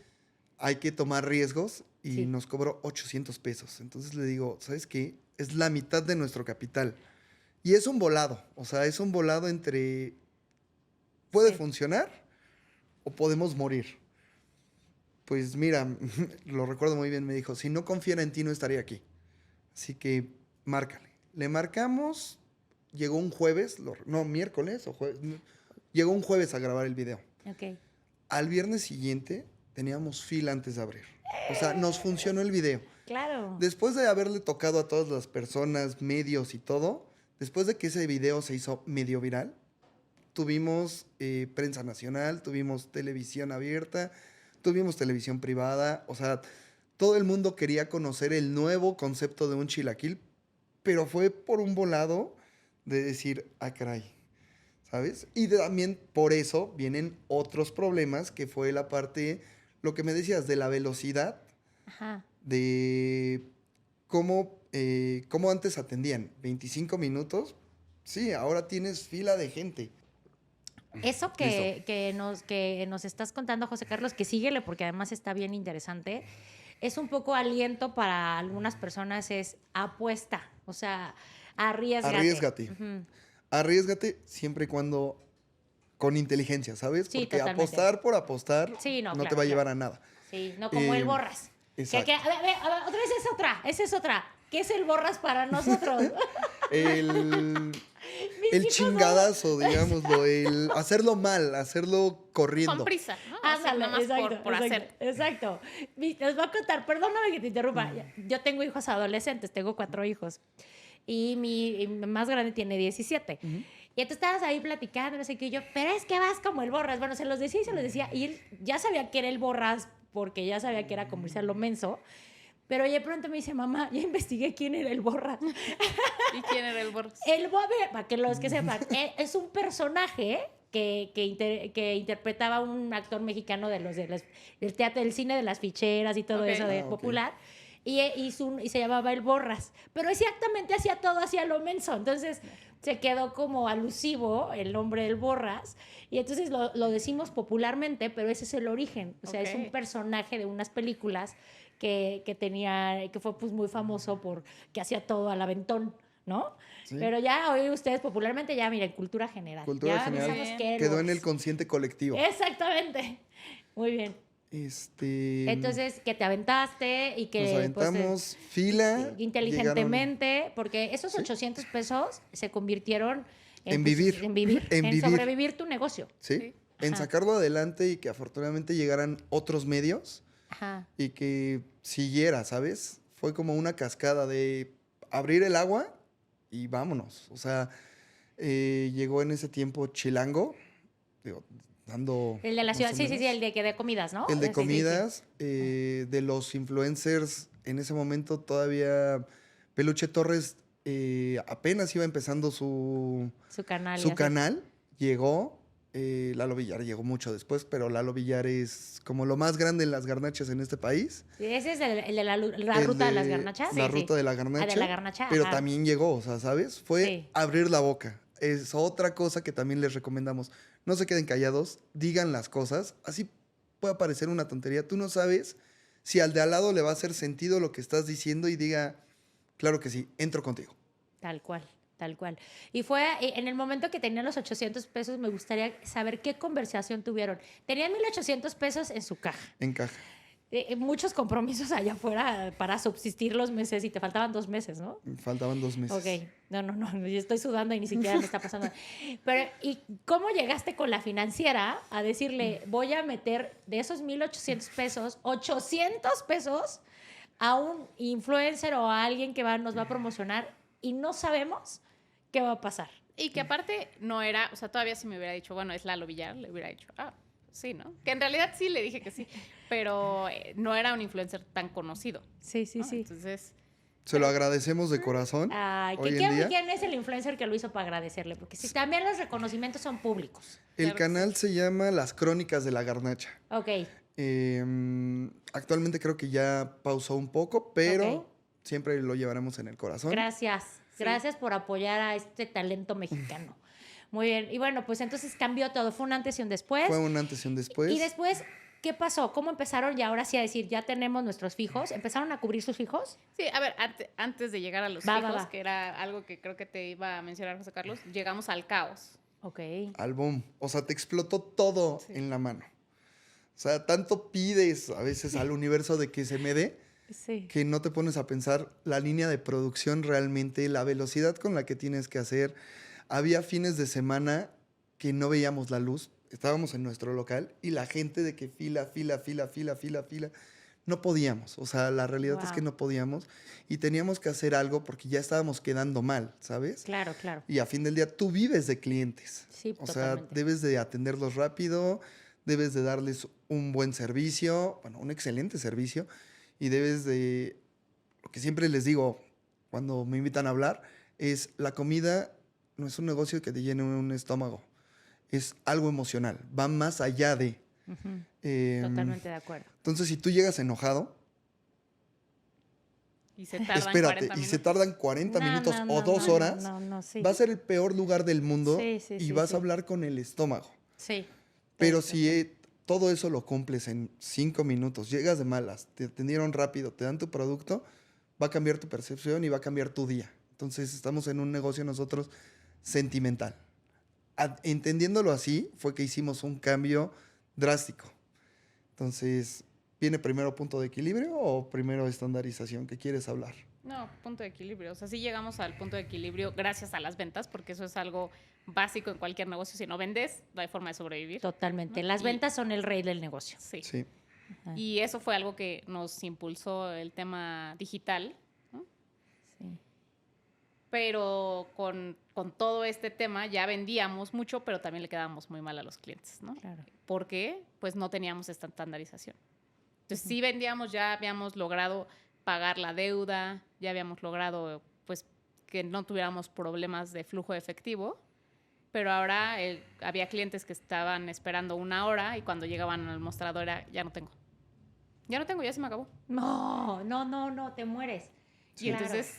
Hay que tomar riesgos y Sí. nos cobró 800 pesos. Entonces le digo, ¿sabes qué? Es la mitad de nuestro capital. Y es un volado. O sea, es un volado entre... ¿Puede Sí. funcionar o podemos morir? Pues mira, lo recuerdo muy bien, me dijo, si no confiara en ti no estaría aquí. Así que márcale. Le marcamos, llegó un jueves, miércoles o jueves. Llegó un jueves a grabar el video. Ok. Al viernes siguiente teníamos fila antes de abrir. O sea, nos funcionó el video. Claro. Después de haberle tocado a todas las personas, medios y todo, después de que ese video se hizo medio viral, tuvimos prensa nacional, tuvimos televisión abierta, tuvimos televisión privada. O sea, todo el mundo quería conocer el nuevo concepto de un chilaquil, pero fue por un volado de decir, ah, caray, ¿sabes? Y también por eso vienen otros problemas, que fue la parte, lo que me decías, de la velocidad, Ajá. de cómo antes atendían. 25 minutos, sí, ahora tienes fila de gente. Eso que nos estás contando, José Carlos, que síguele porque además está bien interesante, es un poco aliento para algunas personas, es apuesta, o sea, arriésgate. Arriésgate. Ujú. Arriésgate siempre y cuando con inteligencia, ¿sabes? Sí, Porque totalmente. apostar por apostar Sí, no, te claro, va a llevar claro. a nada. Sí, no como el Eh, borras. exacto. A ver, otra vez esa es otra. ¿Qué es el borras para nosotros? El hijos chingadazo, digámoslo, el hacerlo mal, hacerlo corriendo. Con prisa, ¿no? Así Ándale, nada más exacto, por exacto, hacer. Exacto. Les voy a contar, perdóname que te interrumpa. Yo tengo hijos adolescentes, tengo 4 hijos. Y mi más grande tiene 17. Y entonces estabas ahí platicando, no sé qué, y yo, pero es que vas como el borras. Bueno, se los decía y se los decía. Y él ya sabía que era el borras porque ya sabía que era comercial lo menso. Pero de pronto me dice, mamá, ya investigué quién era el borras. ¿Y quién era el Borges? Para que los que sepan, es un personaje que interpretaba un actor mexicano del teatro, del cine de las ficheras y todo Ok. eso de Ah, ok. popular. Y se llamaba El Borras. Pero exactamente hacía todo, hacía lo menso. Entonces se quedó como alusivo el nombre del Borras. Y entonces lo decimos popularmente, pero ese es el origen. O sea, es un Ok. personaje de unas películas que fue pues muy famoso porque hacía todo al aventón, ¿no? Sí. Pero ya hoy ustedes popularmente ya, miren, cultura general. Cultura ya general sabemos qué quedó en los- el consciente colectivo. Exactamente. Muy bien. Entonces, que te aventaste y que nos aventamos fila. inteligentemente, porque esos Sí. 800 pesos se convirtieron En pues, vivir. en vivir, En en vivir. sobrevivir tu negocio. ¿Sí? Sí. En Ajá. sacarlo adelante y que afortunadamente llegaran otros medios Ajá. y que siguiera, ¿sabes? Fue como una cascada de abrir el agua y vámonos. O sea, llegó en ese tiempo Chilango, digo, dando... El de la más ciudad, o sí, menos. el de comidas, ¿no? El de Sí, sí, sí. comidas, de los influencers, en ese momento todavía Peluche Torres apenas iba empezando su Su su canal. canal, llegó, Lalo Villar llegó mucho después, pero Lalo Villar es como lo más grande en las garnachas en este país. Sí, ese es el de la El ruta de las garnachas. La Sí, ruta sí. de la garnacha. Ah, de la garnacha, Pero ajá. también llegó, o sea, ¿sabes? Fue Sí. abrir la boca. Es otra cosa que también les recomendamos. No se queden callados, digan las cosas. Así puede parecer una tontería. Tú no sabes si al de al lado le va a hacer sentido lo que estás diciendo y diga, claro que sí, entro contigo. Tal cual, tal cual. Y fue en el momento que tenían los 800 pesos, me gustaría saber qué conversación tuvieron. Tenían 1,800 pesos en su caja. Encaja. Muchos compromisos allá afuera para subsistir los meses y te faltaban 2 meses, ¿no? Faltaban 2 meses. Ok, no, yo estoy sudando y ni siquiera me está pasando. Pero, ¿y cómo llegaste con la financiera a decirle, voy a meter de esos 1,800 pesos, 800 pesos a un influencer o a alguien que nos va a promocionar y no sabemos qué va a pasar? Y que aparte no era, o sea, todavía si me hubiera dicho, bueno, es Lalo Villar, le hubiera dicho, sí, ¿no? Que en realidad sí le dije que sí, pero no era un influencer tan conocido. Sí, sí, ¿no? sí. Entonces, Se lo agradecemos de corazón. Ay, hoy en día. ¿quién es el influencer que lo hizo para agradecerle? Porque si también los reconocimientos son públicos. El Claro que canal se llama Las Crónicas de la Garnacha. Ok, Actualmente creo que ya pausó un poco, pero Ok. siempre lo llevaremos en el corazón. gracias. Sí. Gracias por apoyar a este talento mexicano. Muy bien. Y bueno, pues entonces cambió todo. Fue un antes y un después. Fue un antes y un después. Y después, ¿qué pasó? ¿Cómo empezaron ya ahora sí a decir, ya tenemos nuestros fijos? ¿Empezaron a cubrir sus fijos? sí, a ver, antes de llegar a los Va, fijos, va. que era algo que creo que te iba a mencionar José Carlos, llegamos al caos. Ok. Al boom. O sea, te explotó todo Sí. en la mano. O sea, tanto pides a veces al universo de que se me dé Sí. que no te pones a pensar la línea de producción realmente, la velocidad con la que tienes que hacer. Había fines de semana que no veíamos la luz. Estábamos en nuestro local y la gente de que fila. No podíamos. O sea, la realidad es Wow. que no podíamos y teníamos que hacer algo porque ya estábamos quedando mal, ¿sabes? Claro, claro. Y a fin del día tú vives de clientes. Sí, O sea, totalmente. debes de atenderlos rápido, debes de darles un buen servicio, bueno, un excelente servicio, y debes de, lo que siempre les digo cuando me invitan a hablar, es la comida no es un negocio que te llene un estómago, es algo emocional, va más allá de... Ujú. em, Totalmente de acuerdo. Entonces, si tú llegas enojado, Y se tardan espérate, 40 y se minutos. tardan 40 No, minutos no, o no, 2 no, horas, no, sí. va a ser el peor lugar del mundo Sí, sí, y sí, vas sí. a hablar con el estómago. Sí. Pero si todo eso lo cumples en 5 minutos, llegas de malas, te atendieron rápido, te dan tu producto, va a cambiar tu percepción y va a cambiar tu día. Entonces estamos en un negocio nosotros sentimental. Entendiéndolo así, fue que hicimos un cambio drástico. Entonces, ¿viene primero punto de equilibrio o primero estandarización? ¿Qué quieres hablar? No, punto de equilibrio. O sea, sí llegamos al punto de equilibrio gracias a las ventas, porque eso es algo básico en cualquier negocio. Si no vendes, no hay forma de sobrevivir. Totalmente. ¿no? Las Y- ventas son el rey del negocio. Sí. Sí. Ajá. Y eso fue algo que nos impulsó el tema digital, ¿no? Sí. Pero con todo este tema ya vendíamos mucho, pero también le quedábamos muy mal a los clientes, ¿no? Claro. ¿Por qué? Pues no teníamos esta estandarización. Entonces, sí vendíamos, ya habíamos logrado pagar la deuda, ya habíamos logrado, pues, que no tuviéramos problemas de flujo de efectivo, pero ahora había clientes que estaban esperando 1 hora y cuando llegaban al mostrador era, ya no tengo, ya se me acabó. No, te mueres. Y entonces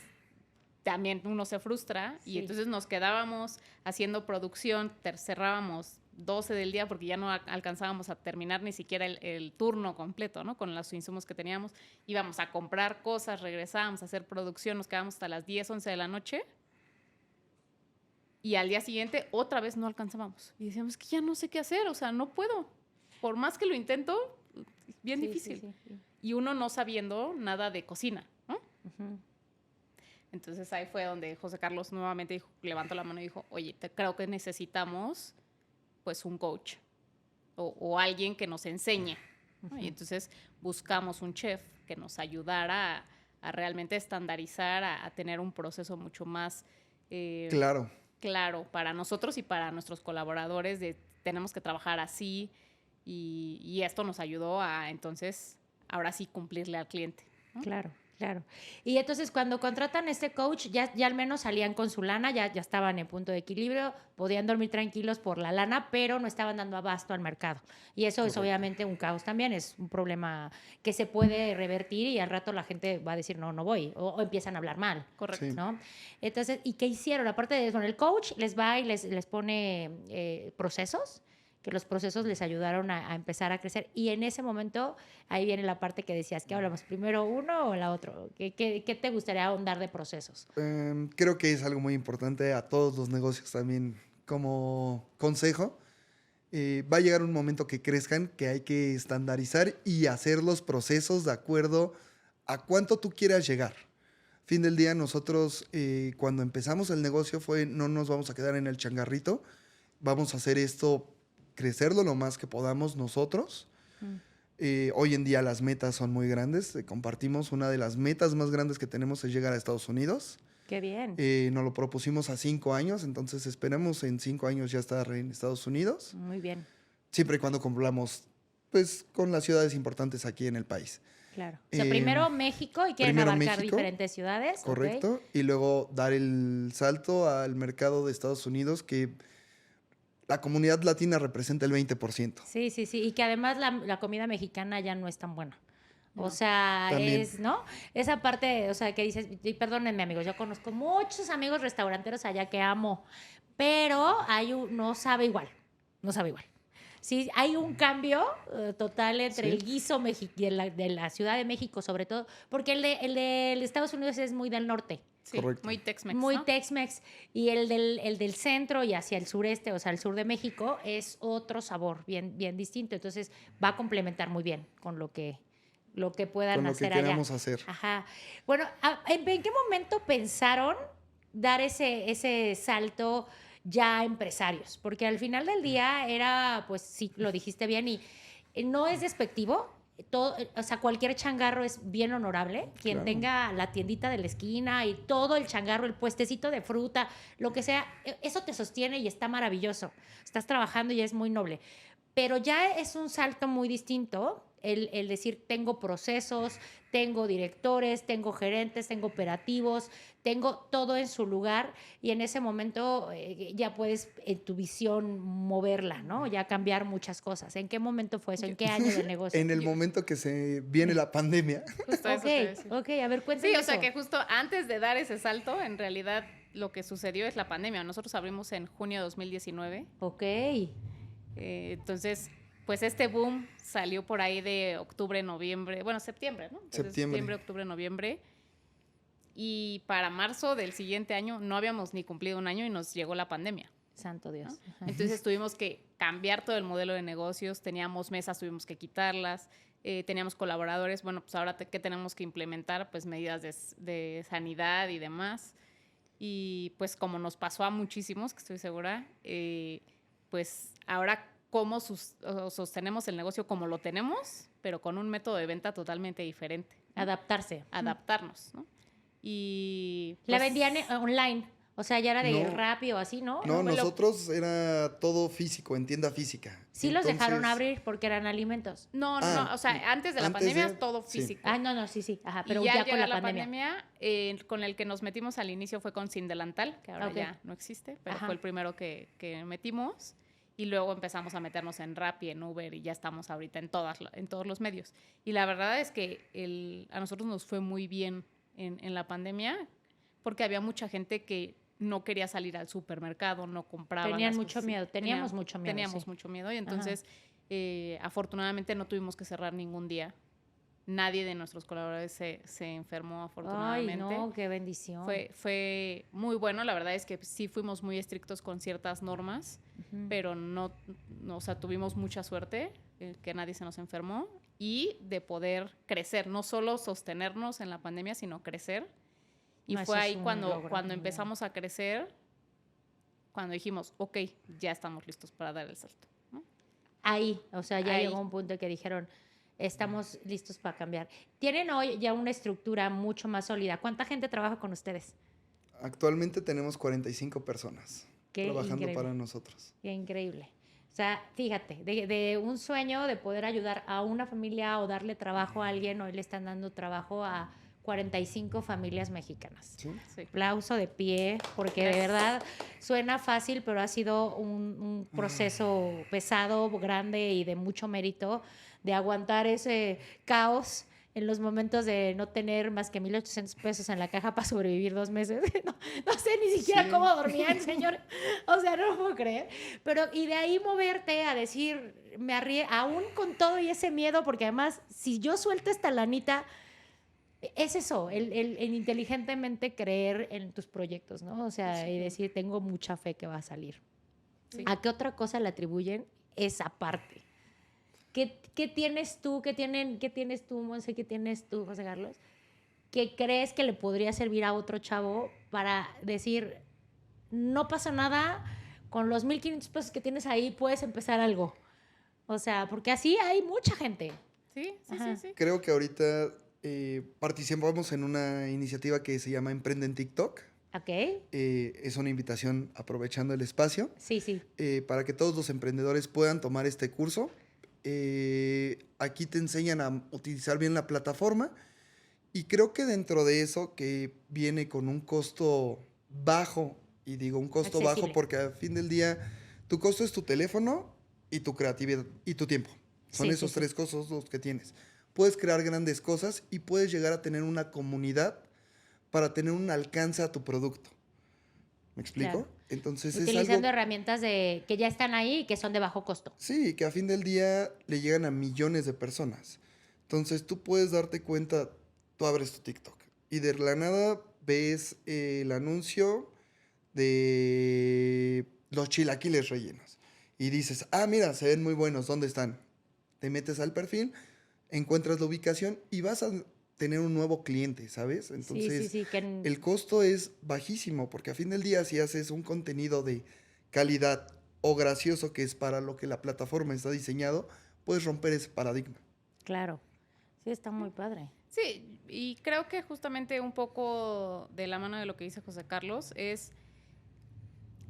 también uno se frustra Sí. y entonces nos quedábamos haciendo producción, cerrábamos 12 del día porque ya no alcanzábamos a terminar ni siquiera el turno completo, ¿no? Con los insumos que teníamos. Íbamos a comprar cosas, regresábamos a hacer producción, nos quedábamos hasta las 10, 11 de la noche Y al día siguiente otra vez no alcanzábamos. Y decíamos, es que ya no sé qué hacer, o sea, no puedo. Por más que lo intento, bien difícil. Sí. Y uno no sabiendo nada de cocina, ¿no? Ujú. Entonces ahí fue donde José Carlos nuevamente levantó la mano y dijo, oye, creo que necesitamos pues un coach o alguien que nos enseñe, ¿no? Y entonces buscamos un chef que nos ayudara a realmente estandarizar, a tener un proceso mucho más Claro. claro para nosotros y para nuestros colaboradores de tenemos que trabajar así y esto nos ayudó a entonces ahora sí cumplirle al cliente, ¿no? Claro. Y entonces cuando contratan este coach, ya al menos salían con su lana, ya estaban en punto de equilibrio, podían dormir tranquilos por la lana, pero no estaban dando abasto al mercado. Y eso es obviamente un caos también, es un problema que se puede revertir y al rato la gente va a decir, no voy, o empiezan a hablar mal. Correcto. Sí. ¿No? Entonces, ¿y qué hicieron? Aparte de eso, el coach les va y les pone procesos, que los procesos les ayudaron a empezar a crecer. Y en ese momento, ahí viene la parte que decías, ¿qué hablamos? ¿Primero uno o la otra? ¿Qué te gustaría ahondar de procesos? Creo que es algo muy importante a todos los negocios también como consejo. Va a llegar un momento que crezcan, que hay que estandarizar y hacer los procesos de acuerdo a cuánto tú quieras llegar. Fin del día, nosotros cuando empezamos el negocio fue, no nos vamos a quedar en el changarrito, vamos a hacer esto, crecerlo lo más que podamos nosotros. Hoy en día las metas son muy grandes. Compartimos una de las metas más grandes que tenemos es llegar a Estados Unidos. Qué bien. Nos lo propusimos a 5 años, entonces esperemos en 5 años ya estar en Estados Unidos. Muy bien, Siempre y cuando cumplamos pues, con las ciudades importantes aquí en el país. claro. O sea, primero México y quieren primero abarcar México, diferentes ciudades. Correcto. ¿Ok? Y luego dar el salto al mercado de Estados Unidos, que la comunidad latina representa el 20%. Sí. Y que además la comida mexicana ya no es tan buena. O No. sea, También. ¿no? Esa parte, o sea, que dices, y perdónenme, amigos, yo conozco muchos amigos restauranteros allá que amo, pero no sabe igual. Sí, hay un cambio total entre Sí. el guiso de la Ciudad de México, sobre todo, porque el de Estados Unidos es muy del norte. Sí, Correcto. muy Tex-Mex, Muy ¿no? Tex-Mex. Y el del centro y hacia el sureste, o sea, el sur de México, es otro sabor bien distinto. Entonces, va a complementar muy bien con lo que puedan Con lo que hacer allá. queramos hacer. Ajá. Bueno, ¿en qué momento pensaron dar ese salto ya empresarios? Porque al final del día era, pues sí, lo dijiste bien, y no es despectivo. Todo, o sea, cualquier changarro es bien honorable. Quien Claro. tenga la tiendita de la esquina y todo el changarro, el puestecito de fruta, lo que sea, eso te sostiene y está maravilloso. Estás trabajando y es muy noble. Pero ya es un salto muy distinto el decir, tengo procesos, tengo directores, tengo gerentes, tengo operativos, tengo todo en su lugar y en ese momento ya puedes en tu visión moverla, ¿no? Ya cambiar muchas cosas. ¿En qué momento fue eso? ¿En qué año del negocio? En el momento que se viene la pandemia. Justo eso te iba a decir. Ok, a ver, cuéntame Sí, o eso. sea que justo antes de dar ese salto, en realidad lo que sucedió es la pandemia. Nosotros abrimos en junio de 2019. Ok. Entonces, pues este boom salió por ahí de octubre, noviembre, bueno, septiembre, ¿no? Entonces, septiembre, octubre, noviembre. Y para marzo del siguiente año no habíamos ni cumplido un año y nos llegó la pandemia. Santo Dios. ¿No? Ajá. Entonces tuvimos que cambiar todo el modelo de negocios, teníamos mesas, tuvimos que quitarlas, teníamos colaboradores, bueno, pues ahora ¿qué tenemos que implementar? Pues medidas de sanidad y demás. Y pues como nos pasó a muchísimos, que estoy segura, pues ahora cómo sostenemos el negocio como lo tenemos, pero con un método de venta totalmente diferente. Adaptarse. Adaptarnos, ¿no? Y La pues, vendían online. O sea, ya era de No. Rappi o así, ¿no? No, me lo- nosotros era todo físico, en tienda física. Sí los dejaron Entonces, abrir porque eran alimentos. No, Ah, o sea, antes de la antes pandemia de- todo sí. físico. Ah, no, sí. Ajá, pero y ya ya al con la llegar pandemia. con el que nos metimos al inicio fue con Sin Delantal, que ahora Ok. ya no existe, pero Ajá. fue el primero que metimos. Y luego empezamos a meternos en Rappi, en Uber, y ya estamos ahorita en todos los medios. Y la verdad es que a nosotros nos fue muy bien en la pandemia, porque había mucha gente que no quería salir al supermercado, no compraba. Tenían las mucho cosas. miedo, teníamos mucho miedo, Teníamos sí. mucho miedo y entonces afortunadamente no tuvimos que cerrar ningún día. Nadie de nuestros colaboradores se enfermó, afortunadamente. Ay, no, qué bendición. Fue muy bueno. La verdad es que sí fuimos muy estrictos con ciertas normas, pero no, o sea, tuvimos mucha suerte que nadie se nos enfermó y de poder crecer, no solo sostenernos en la pandemia, sino crecer. Y No, fue eso es ahí un cuando logro, empezamos a crecer, cuando dijimos, ok, ya estamos listos para dar el salto, ¿no? Ahí, o sea, ya Ahí. llegó un punto que dijeron, estamos listos para cambiar. Tienen hoy ya una estructura mucho más sólida. ¿Cuánta gente trabaja con ustedes? Actualmente tenemos 45 personas Qué trabajando increíble. para nosotros. Qué increíble. O sea, fíjate, de un sueño de poder ayudar a una familia o darle trabajo a alguien, hoy le están dando trabajo a 45 familias mexicanas. ¿Sí? Sí. Aplauso de pie, porque de verdad suena fácil, pero ha sido un proceso pesado, grande y de mucho mérito de aguantar ese caos en los momentos de no tener más que 1,800 pesos en la caja para sobrevivir 2 meses. No sé ni siquiera Sí. cómo dormía el señor. O sea, no lo puedo creer. Pero, y de ahí moverte a decir, me arriesgo, aún con todo y ese miedo, porque además, si yo suelto esta lanita, es eso, el inteligentemente creer en tus proyectos, ¿no? O sea, y decir, tengo mucha fe que va a salir. Sí. ¿A qué otra cosa le atribuyen esa parte? ¿Qué tienes tú? ¿Qué tienes tú, Monse? ¿Qué tienes tú, José Carlos? ¿Qué crees que le podría servir a otro chavo para decir, no pasa nada, con los 1,500 pesos que tienes ahí puedes empezar algo? O sea, porque así hay mucha gente. Sí, sí, Ajá. sí, sí. Creo que ahorita participamos en una iniciativa que se llama Emprende en TikTok. ¿Ok? Es una invitación aprovechando el espacio Sí, sí. para que todos los emprendedores puedan tomar este curso. Aquí te enseñan a utilizar bien la plataforma y creo que dentro de eso que viene con un costo bajo, y digo un costo bajo Accesible. porque al fin del día tu costo es tu teléfono y tu creatividad y tu tiempo. Son Sí, esos sí, sí. 3 costos los que tienes. Puedes crear grandes cosas y puedes llegar a tener una comunidad para tener un alcance a tu producto. ¿Me explico? Claro. Entonces es Utilizando algo... herramientas que ya están ahí y que son de bajo costo. Sí, que a fin del día le llegan a millones de personas. Entonces tú puedes darte cuenta, tú abres tu TikTok y de la nada ves el anuncio de los chilaquiles rellenos. Y dices, ah, mira, se ven muy buenos, ¿dónde están? Te metes al perfil, encuentras la ubicación y vas a tener un nuevo cliente, ¿sabes? Entonces, sí, que el costo es bajísimo, porque a fin del día, si haces un contenido de calidad o gracioso, que es para lo que la plataforma está diseñado, puedes romper ese paradigma. claro. Sí, está muy padre. Sí, y creo que justamente un poco de la mano de lo que dice José Carlos es,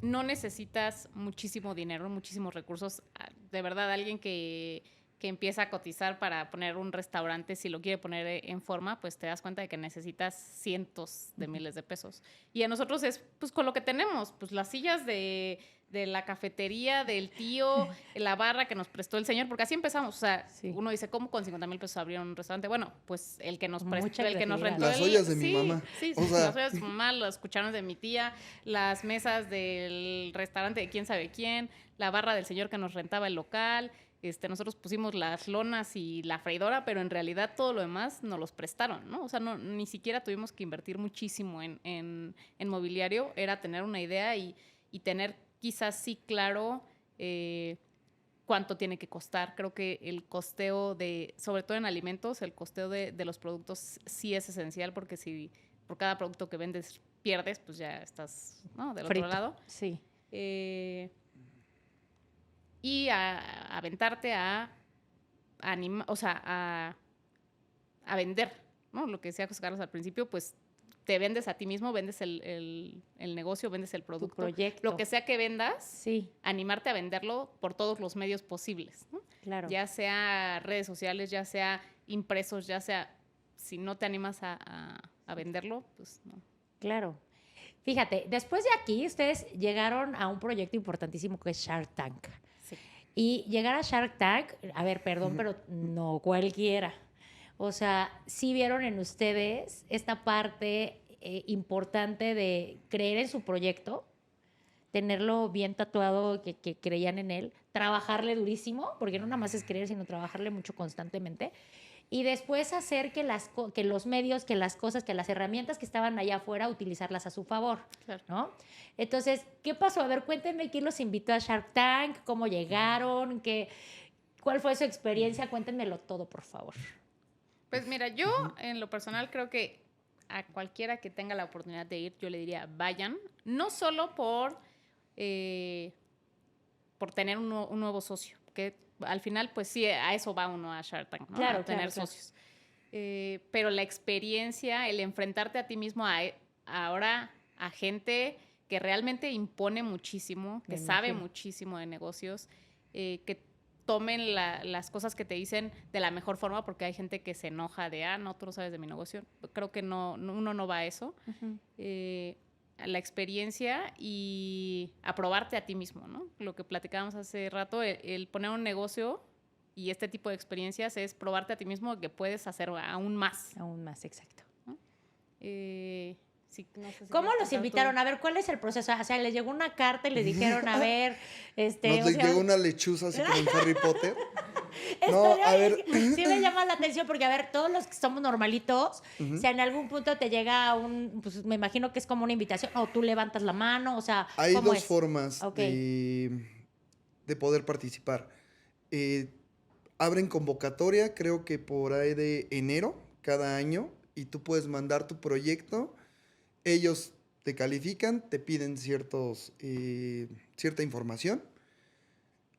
no necesitas muchísimo dinero, muchísimos recursos. De verdad, alguien que empieza a cotizar para poner un restaurante, si lo quiere poner en forma, pues te das cuenta de que necesitas cientos de miles de pesos. Y a nosotros es pues con lo que tenemos, pues las sillas de la cafetería, del tío, la barra que nos prestó el señor, porque así empezamos. O sea, Sí. uno dice, ¿cómo con 50,000 pesos abrieron un restaurante? Bueno, pues el que nos Mucha prestó, el que nos creatividad. rentó. Las ollas de mi sí, mamá. Sí, O sea, las ollas de mi mamá, los cucharones de mi tía, las mesas del restaurante de quién sabe quién, la barra del señor que nos rentaba el local. Nosotros pusimos las lonas y la freidora, pero en realidad todo lo demás nos los prestaron, ¿no? O sea, ni siquiera tuvimos que invertir muchísimo en mobiliario. Era tener una idea y tener quizás sí claro cuánto tiene que costar. Creo que el costeo sobre todo en alimentos, el costeo de los productos sí es esencial, porque si por cada producto que vendes pierdes, pues ya estás, ¿no?, del Frito. otro lado. Sí. Y aventarte a vender, ¿no? Lo que decía José Carlos al principio, pues te vendes a ti mismo, vendes el negocio, vendes el producto. proyecto. Lo que sea que vendas, Sí, animarte a venderlo por todos los medios posibles, ¿no? claro. Ya sea redes sociales, ya sea impresos, ya sea... Si no te animas a venderlo, pues no. Claro. Fíjate, después de aquí, ustedes llegaron a un proyecto importantísimo que es Shark Tank. Sí. Y llegar a Shark Tank, a ver, perdón, pero no cualquiera. O sea, sí vieron en ustedes esta parte importante de creer en su proyecto, tenerlo bien tatuado, que creían en él, trabajarle durísimo, porque no nada más es creer, sino trabajarle mucho constantemente. y después hacer que que los medios, que las cosas, que las herramientas que estaban allá afuera, utilizarlas a su favor, Claro. ¿no? Entonces, ¿qué pasó? A ver, cuéntenme quién los invitó a Shark Tank, cómo llegaron, cuál fue su experiencia, cuéntenmelo todo, por favor. Pues mira, yo en lo personal creo que a cualquiera que tenga la oportunidad de ir, yo le diría, vayan, no solo por tener un nuevo socio, que al final, pues sí, a eso va uno a Shark Tank, ¿no? Claro, a tener claro. socios. Pero la experiencia, el enfrentarte a ti mismo ahora a gente que realmente impone muchísimo, que sabe muchísimo de negocios, que tomen las cosas que te dicen de la mejor forma, porque hay gente que se enoja de, no, tú no sabes de mi negocio. Creo que uno no va a eso. La experiencia y aprobarte a ti mismo, ¿no? Lo que platicábamos hace rato, el poner un negocio y este tipo de experiencias es probarte a ti mismo que puedes hacer aún más. Aún más, exacto. ¿No? Sí, no sé si ¿Cómo quieres los contar invitaron? tú. A ver, ¿cuál es el proceso? O sea, les llegó una carta y les dijeron, a ver, Nos llegó una lechuza así como en Harry Potter. No, a ver. Sí me llama la atención porque, a ver, todos los que somos normalitos, si en algún punto te llega pues me imagino que es como una invitación, o tú levantas la mano, o sea, Hay ¿cómo dos es? formas de poder participar. Abren convocatoria, creo que por ahí de enero cada año, y tú puedes mandar tu proyecto. Ellos te califican, te piden cierta información.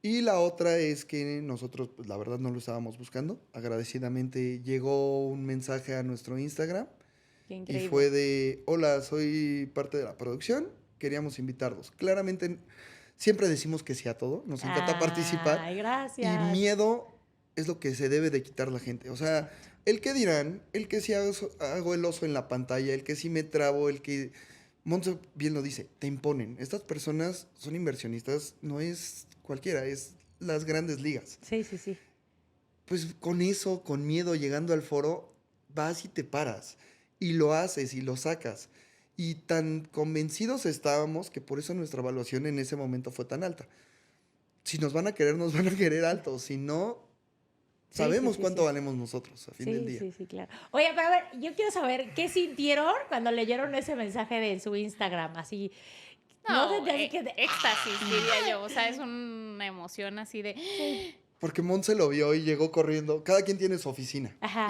Y la otra es que nosotros, pues, la verdad, no lo estábamos buscando. Agradecidamente llegó un mensaje a nuestro Instagram. Qué increíble. Y fue de, hola, soy parte de la producción, queríamos invitarlos. Claramente, siempre decimos que sí a todo, nos encanta participar. Ay, gracias. Y miedo es lo que se debe de quitar la gente. O sea, el que dirán, el que si hago el oso en la pantalla, el que si me trabo, el que... Monse bien lo dice, te imponen. Estas personas son inversionistas, no es cualquiera, es las grandes ligas. Sí, sí, sí. Pues con eso, con miedo, llegando al foro, vas y te paras. Y lo haces y lo sacas. Y tan convencidos estábamos que por eso nuestra evaluación en ese momento fue tan alta. Si nos van a querer, nos van a querer alto. Si no, sabemos cuánto valemos nosotros a fin del día. Sí, sí, claro. Oye, pero a ver, yo quiero saber, ¿qué sintieron cuando leyeron ese mensaje de su Instagram? Así, No, sé, éxtasis, diría yo. O sea, es una emoción así de... Porque Monse lo vio y llegó corriendo. Cada quien tiene su oficina. Ajá.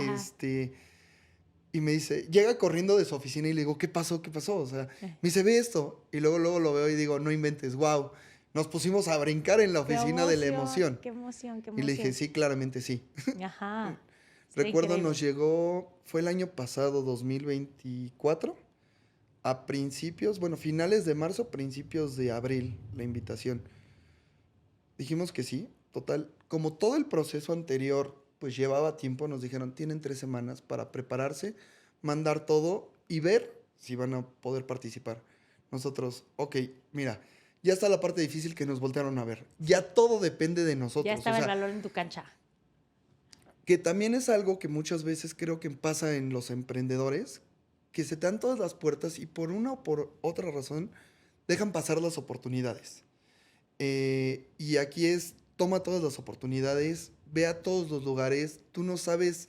Y me dice, llega corriendo de su oficina y le digo, ¿qué pasó? ¿Qué pasó? O sea, me dice, ve esto. Y luego lo veo y digo, no inventes, wow. Nos pusimos a brincar en la oficina de la emoción. Qué emoción, qué emoción. Y le dije, sí, claramente sí. Ajá. Recuerdo, nos llegó, fue el año pasado, 2024, a principios, bueno, finales de marzo, principios de abril, la invitación. Dijimos que sí, total. Como todo el proceso anterior, pues llevaba tiempo, nos dijeron, tienen 3 semanas para prepararse, mandar todo y ver si van a poder participar. Nosotros, ok, mira, ya está la parte difícil que nos voltearon a ver. Ya todo depende de nosotros. Ya estaba el valor en tu cancha. Que también es algo que muchas veces creo que pasa en los emprendedores, que se te dan todas las puertas y por una o por otra razón dejan pasar las oportunidades. Y aquí es, toma todas las oportunidades, ve a todos los lugares, tú no sabes,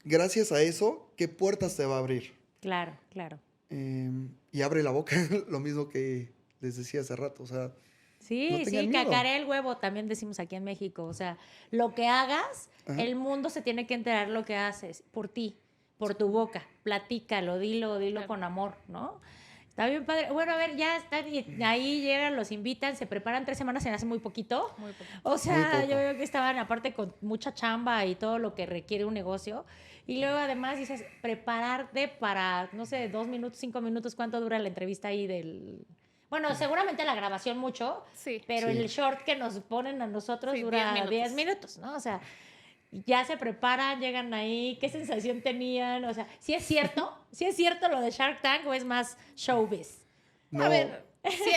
gracias a eso, qué puertas te va a abrir. Claro, claro. Y abre la boca, lo mismo que les decía hace rato, o sea... Sí, no sí, cacaré el huevo, también decimos aquí en México. O sea, lo que hagas, el mundo se tiene que enterar lo que haces por ti, por tu boca. Platícalo, dilo claro. Con amor, ¿no? Está bien padre. Bueno, a ver, ya están, ahí llegan, los invitan, se preparan 3 semanas, se hace muy poquito. Muy poco. O sea, yo veo que estaban aparte con mucha chamba y todo lo que requiere un negocio. Y luego además dices, prepararte para, no sé, 2 minutos, 5 minutos, ¿cuánto dura la entrevista ahí del...? Bueno, seguramente la grabación mucho, sí, pero el short que nos ponen a nosotros dura 10 minutos, ¿no? O sea, ya se preparan, llegan ahí, ¿qué sensación tenían? O sea, ¿sí es cierto? ¿Sí es cierto lo de Shark Tank o es más showbiz? No. A ver, sí,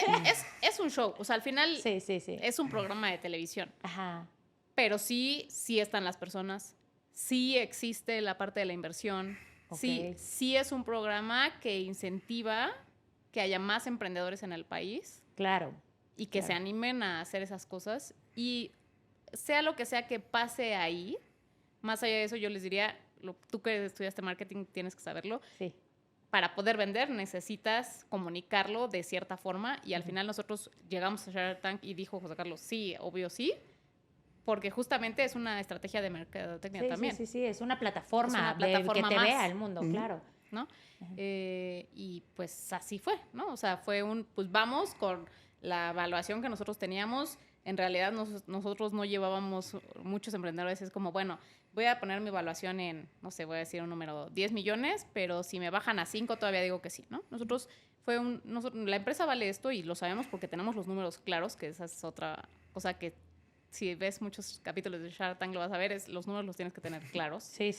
es un show, o sea, al final sí. es un programa de televisión. Ajá. Pero sí están las personas, sí existe la parte de la inversión, sí es un programa que incentiva que haya más emprendedores en el país. Claro. Y que se animen a hacer esas cosas. Y sea lo que sea que pase ahí, Más allá de eso, yo les diría, tú que estudiaste marketing tienes que saberlo. Sí. Para poder vender necesitas comunicarlo de cierta forma y al final nosotros llegamos a Shark Tank y dijo José Carlos, sí, obvio sí, porque justamente es una estrategia de mercadotecnia también. Sí, es una plataforma, que te más, vea el mundo, claro. ¿no? Y pues así fue, ¿no? O sea, fue pues vamos con la evaluación que nosotros teníamos. En realidad nosotros no llevábamos, muchos emprendedores es como, bueno, voy a poner mi evaluación en, no sé, voy a decir un número, 10 millones, pero si me bajan a 5 todavía digo que sí, ¿no? La empresa vale esto y lo sabemos porque tenemos los números claros, que esa es otra cosa que si ves muchos capítulos de Shark Tank lo vas a ver, los números los tienes que tener claros. Sí.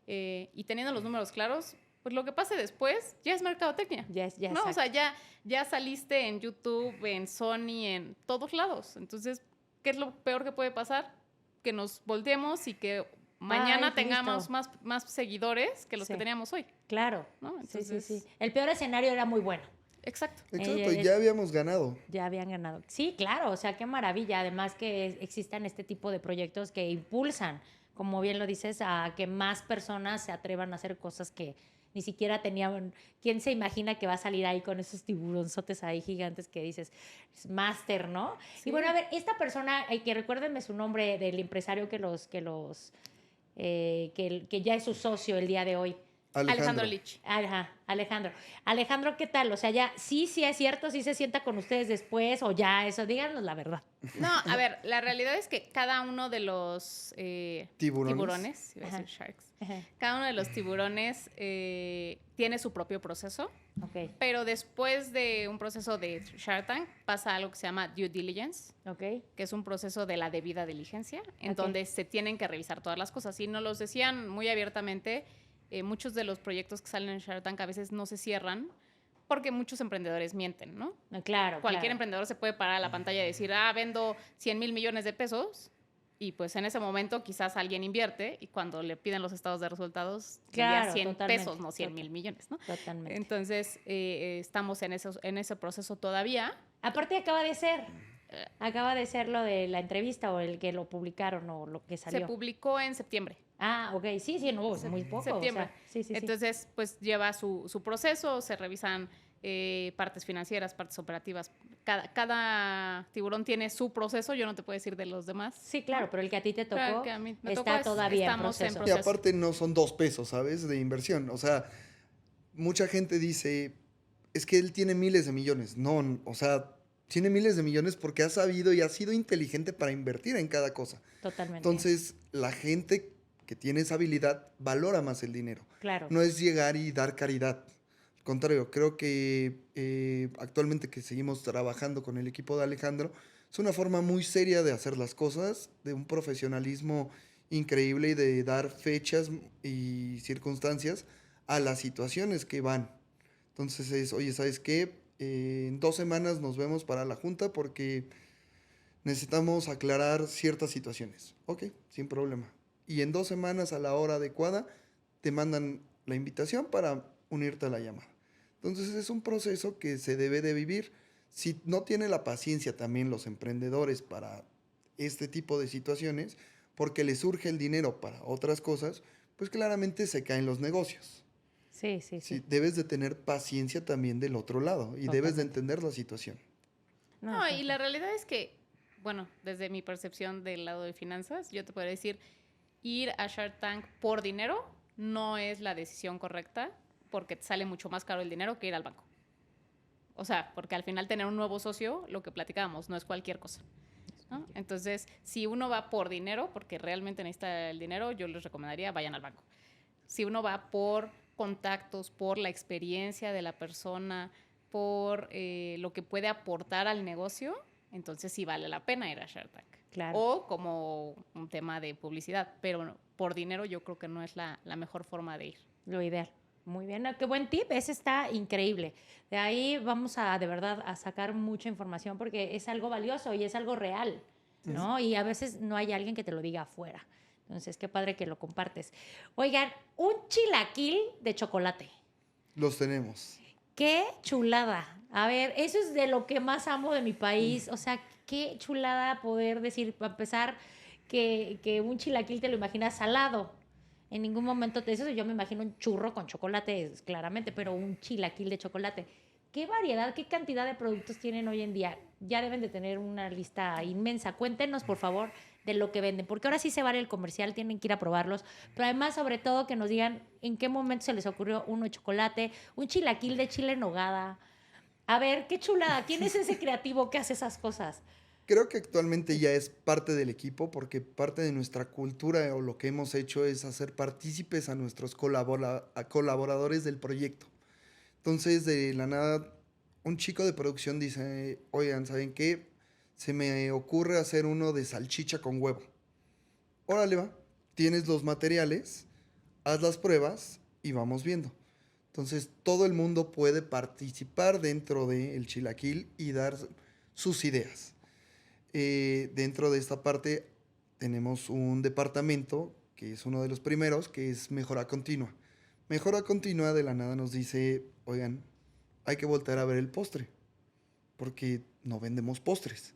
Y teniendo los números claros, pues lo que pase después ya es mercadotecnia. Ya, ¿no? O sea, ya saliste en YouTube, en Sony, en todos lados. Entonces, ¿qué es lo peor que puede pasar? Que nos volteemos y que mañana tengamos más seguidores que los que teníamos hoy. Claro. ¿no? Entonces, sí. El peor escenario era muy bueno. Exacto. Y ya habíamos ganado. Ya habían ganado. Sí, claro, o sea, qué maravilla. Además que existan este tipo de proyectos que impulsan, como bien lo dices, a que más personas se atrevan a hacer cosas que ni siquiera tenían. ¿Quién se imagina que va a salir ahí con esos tiburonzotes ahí gigantes que dices, es máster, ¿no? Sí. Y bueno, a ver, esta persona, que recuérdenme su nombre del empresario que ya es su socio el día de hoy. Alejandro Lich. Ajá, Alejandro. Alejandro, ¿qué tal? O sea, ya sí es cierto, sí se sienta con ustedes después o ya eso, díganos la verdad. No, a ver, la realidad es que cada uno de los tiburones, iba a decir sharks, cada uno de los tiburones tiene su propio proceso, pero después de un proceso de Shark Tank pasa algo que se llama due diligence, que es un proceso de la debida diligencia, en donde se tienen que revisar todas las cosas. Y nos los decían muy abiertamente. Muchos de los proyectos que salen en Shark Tank a veces no se cierran porque muchos emprendedores mienten, ¿no? Claro. Cualquier emprendedor se puede parar a la pantalla y decir, vendo 100,000 millones de pesos, y pues en ese momento quizás alguien invierte y cuando le piden los estados de resultados, ya 100 pesos, no 100,000 millones, ¿no? Totalmente. Entonces, estamos en ese proceso todavía. Aparte acaba de ser lo de la entrevista o el que lo publicaron o lo que salió. Se publicó en septiembre. Ok, sí, no, es muy poco. Septiembre. O sea, sí. Entonces, pues lleva su proceso, se revisan partes financieras, partes operativas. Cada tiburón tiene su proceso, yo no te puedo decir de los demás. Sí, claro, pero el que a ti te tocó que a mí me está todavía en proceso. Y aparte no son 2 pesos, ¿sabes? De inversión. O sea, mucha gente dice, es que él tiene miles de millones. No, o sea, tiene miles de millones porque ha sabido y ha sido inteligente para invertir en cada cosa. Totalmente. Entonces, la gente que tiene esa habilidad valora más el dinero. Claro. No es llegar y dar caridad. Al contrario, creo que actualmente que seguimos trabajando con el equipo de Alejandro, es una forma muy seria de hacer las cosas, de un profesionalismo increíble y de dar fechas y circunstancias a las situaciones que van. Entonces oye, ¿sabes qué? En 2 semanas nos vemos para la junta porque necesitamos aclarar ciertas situaciones. Ok, sin problema. Y en 2 semanas a la hora adecuada te mandan la invitación para unirte a la llamada. Entonces es un proceso que se debe de vivir. Si no tiene la paciencia también los emprendedores para este tipo de situaciones, porque les surge el dinero para otras cosas, pues claramente se caen los negocios. Sí. Debes de tener paciencia también del otro lado y debes de entender la situación. No, y la realidad es que, bueno, desde mi percepción del lado de finanzas, yo te podría decir, ir a Shark Tank por dinero no es la decisión correcta porque te sale mucho más caro el dinero que ir al banco. O sea, porque al final tener un nuevo socio, lo que platicábamos, no es cualquier cosa, ¿no? Entonces, si uno va por dinero, porque realmente necesita el dinero, yo les recomendaría vayan al banco. Si uno va por contactos, por la experiencia de la persona, por lo que puede aportar al negocio, entonces sí vale la pena ir a Shark Tank. Claro. O como un tema de publicidad, pero por dinero yo creo que no es la mejor forma de ir. Lo ideal. Muy bien, qué buen tip, ese está increíble. De ahí vamos de verdad a sacar mucha información porque es algo valioso y es algo real, ¿no? Y a veces no hay alguien que te lo diga afuera. Entonces, qué padre que lo compartes. Oigan, un chilaquil de chocolate. Los tenemos. ¡Qué chulada! A ver, eso es de lo que más amo de mi país. O sea, qué chulada poder decir, para empezar, que un chilaquil te lo imaginas salado. En ningún momento te eso. Yo me imagino un churro con chocolate, claramente, pero un chilaquil de chocolate. ¿Qué variedad, qué cantidad de productos tienen hoy en día? Ya deben de tener una lista inmensa. Cuéntenos, por favor, de lo que venden, porque ahora sí se vale el comercial, tienen que ir a probarlos, pero además, sobre todo, que nos digan en qué momento se les ocurrió uno de chocolate, un chilaquil de chile en nogada. A ver, qué chulada, ¿quién es ese creativo que hace esas cosas? Creo que actualmente ya es parte del equipo porque parte de nuestra cultura o lo que hemos hecho es hacer partícipes a nuestros colaboradores del proyecto. Entonces, de la nada, un chico de producción dice, oigan, ¿saben qué? Se me ocurre hacer uno de salchicha con huevo. Órale, va. Tienes los materiales, haz las pruebas y vamos viendo. Entonces, todo el mundo puede participar dentro del chilaquil y dar sus ideas. Dentro de esta parte tenemos un departamento que es uno de los primeros, que es mejora continua. Mejora continua de la nada nos dice, oigan, hay que voltear a ver el postre, porque no vendemos postres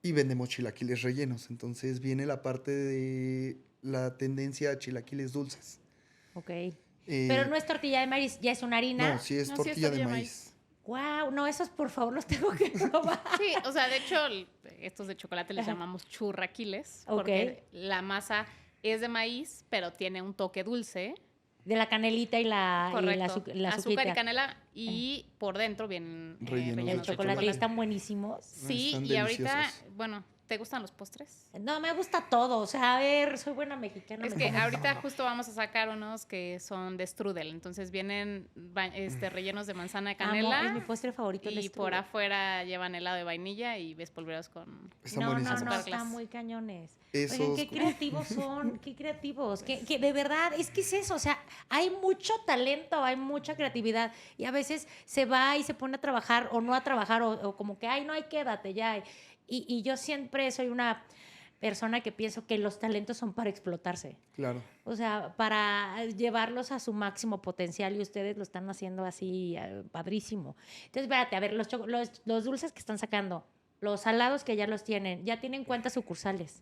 y vendemos chilaquiles rellenos. Entonces viene la parte de la tendencia a chilaquiles dulces. Ok. Pero no es tortilla de maíz, ya es una harina. No, sí es No, sí es tortilla de tortilla de maíz. Wow, no, esos por favor los tengo que probar. Sí, o sea, de hecho, estos de chocolate les llamamos churraquiles, Ok. porque la masa es de maíz, pero tiene un toque dulce. De la canelita y la, Correcto. la Azúcar azuquita. y canela, y por dentro vienen Rellenos de El rellenos de chocolate, chocolate. están buenísimos. Sí, Están y ahorita, deliciosos. bueno, ¿te gustan los postres? No, me gusta todo. O sea, a ver, soy buena mexicana. Es me que como ahorita todo. justo vamos a sacar unos que son de strudel, entonces vienen rellenos de manzana de Amo, canela es mi postre favorito. el y por strudel. afuera llevan helado de vainilla y espolvoreados con... Están No, buenísimos. no, Azúcar glass. están muy cañones. Esos- Oigan, qué creativos son, qué creativos. Que de verdad, es que es eso. O sea, hay mucho talento, hay mucha creatividad. Y a veces se va y se pone a trabajar o no a trabajar, o como que, ay, no, ay, quédate ya. Y yo siempre soy una persona que pienso que los talentos son para explotarse. Claro. O sea, para llevarlos a su máximo potencial y ustedes lo están haciendo así padrísimo. Entonces, espérate, a ver, los dulces que están sacando, los salados que ya tienen cuántas sucursales.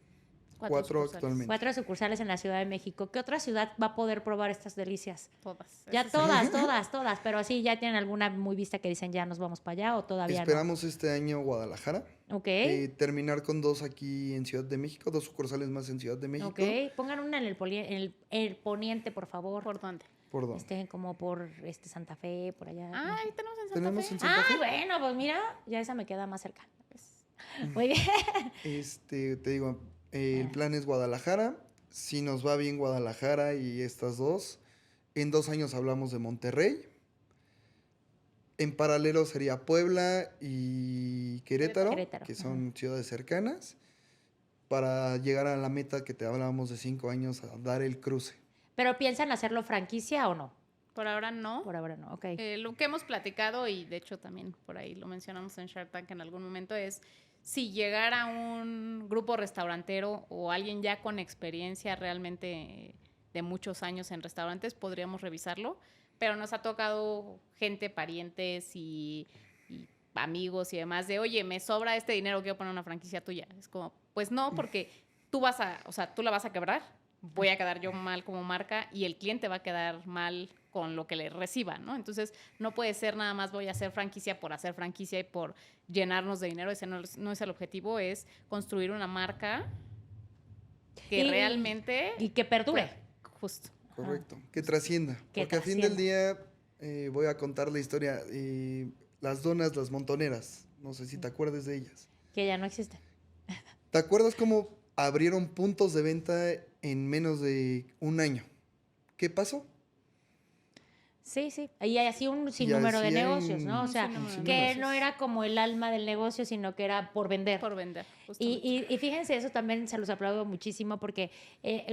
4 sucursales. actualmente. 4 sucursales en la Ciudad de México. ¿Qué otra ciudad va a poder probar estas delicias? Todas. Ya Ese sí. todas, pero así ya tienen alguna muy vista que dicen ya nos vamos para allá o todavía Esperamos este año Guadalajara. no. Ok, Terminar con 2 aquí en Ciudad de México, 2 sucursales más en Ciudad de México. ok. Pongan una en el poniente, por favor. ¿Por dónde? ¿Por dónde? Como por Santa Fe, por allá. Ay, tenemos en Santa Tenemos Fe. en Santa Fe. Bueno, pues mira, ya esa me queda más cerca. Muy bien. Te digo, el plan es Guadalajara. Si nos va bien Guadalajara y estas 2, en 2 años hablamos de Monterrey. En paralelo sería Puebla y Querétaro, Querétaro, que son ciudades cercanas, para llegar a la meta que te hablábamos de 5 años, a dar el cruce. ¿Pero piensan hacerlo franquicia o no? Por ahora no. Por ahora no, ok. Lo que hemos platicado, y de hecho también por ahí lo mencionamos en Shark Tank en algún momento, es si llegara un grupo restaurantero o alguien ya con experiencia realmente de muchos años en restaurantes, podríamos revisarlo, pero nos ha tocado gente, parientes y amigos y demás de, oye, me sobra este dinero, quiero poner una franquicia tuya. Es como, pues no, porque tú la vas a quebrar, voy a quedar yo mal como marca y el cliente va a quedar mal con lo que le reciba, ¿no? Entonces, no puede ser nada más voy a hacer franquicia por hacer franquicia y por llenarnos de dinero. Ese no es el objetivo, es construir una marca que Y- realmente... Y que perdure. Justo. Correcto. Que trascienda. Que Porque a fin del día voy a contar la historia. Las donas, las montoneras. No sé si te acuerdas de ellas. Que ya no existe. ¿Te acuerdas cómo abrieron puntos de venta en menos de un año? ¿Qué pasó? Sí, sí. Y así un sinnúmero de así hay negocios, ¿no? O un sea, sinnúmero de que negocios. no era como el alma del negocio, sino que era por vender. Por vender. justamente. Y fíjense, eso también se los aplaudo muchísimo porque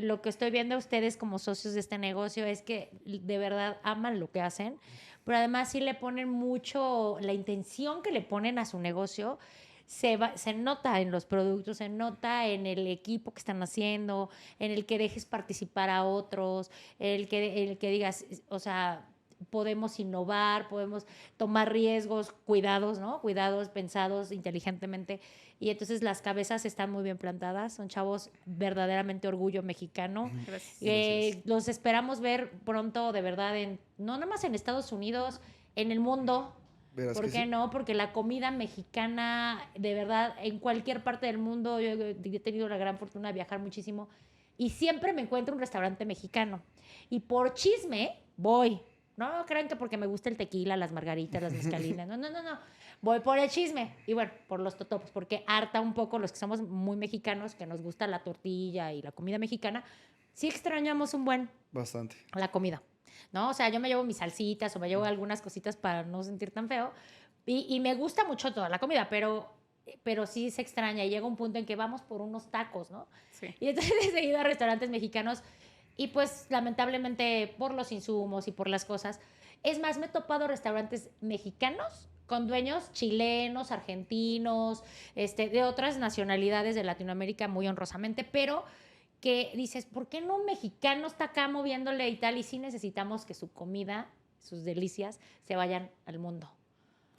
lo que estoy viendo a ustedes como socios de este negocio es que de verdad aman lo que hacen, pero además sí le ponen mucho, la intención que le ponen a su negocio se nota en los productos, se nota en el equipo que están haciendo, en el que dejes participar a otros, el que digas, o sea, podemos innovar, podemos tomar riesgos, cuidados, ¿no? Cuidados pensados inteligentemente. Y entonces las cabezas están muy bien plantadas. Son chavos verdaderamente orgullo mexicano. Gracias. Los esperamos ver pronto, de verdad, no nada más en Estados Unidos, en el mundo. Verás ¿Por que qué sí. no? Porque la comida mexicana, de verdad, en cualquier parte del mundo, yo he tenido la gran fortuna de viajar muchísimo y siempre me encuentro un restaurante mexicano. Y por chisme, voy. No crean que porque me gusta el tequila, las margaritas, las mezcalinas. No, no, no, no. Voy por el chisme. Y bueno, por los totopos, porque harta un poco los que somos muy mexicanos, que nos gusta la tortilla y la comida mexicana, sí extrañamos un buen Bastante. la comida, ¿no? O sea, yo me llevo mis salsitas o me llevo algunas cositas para no sentir tan feo. Y me gusta mucho toda la comida, pero sí se extraña. Y llega un punto en que vamos por unos tacos, ¿no? Sí. Y entonces he ido a restaurantes mexicanos y pues lamentablemente por los insumos y por las cosas. Es más, me he topado restaurantes mexicanos con dueños chilenos, argentinos, de otras nacionalidades de Latinoamérica muy honrosamente, pero que dices, ¿por qué no un mexicano está acá moviéndole y tal? Y sí necesitamos que su comida, sus delicias, se vayan al mundo,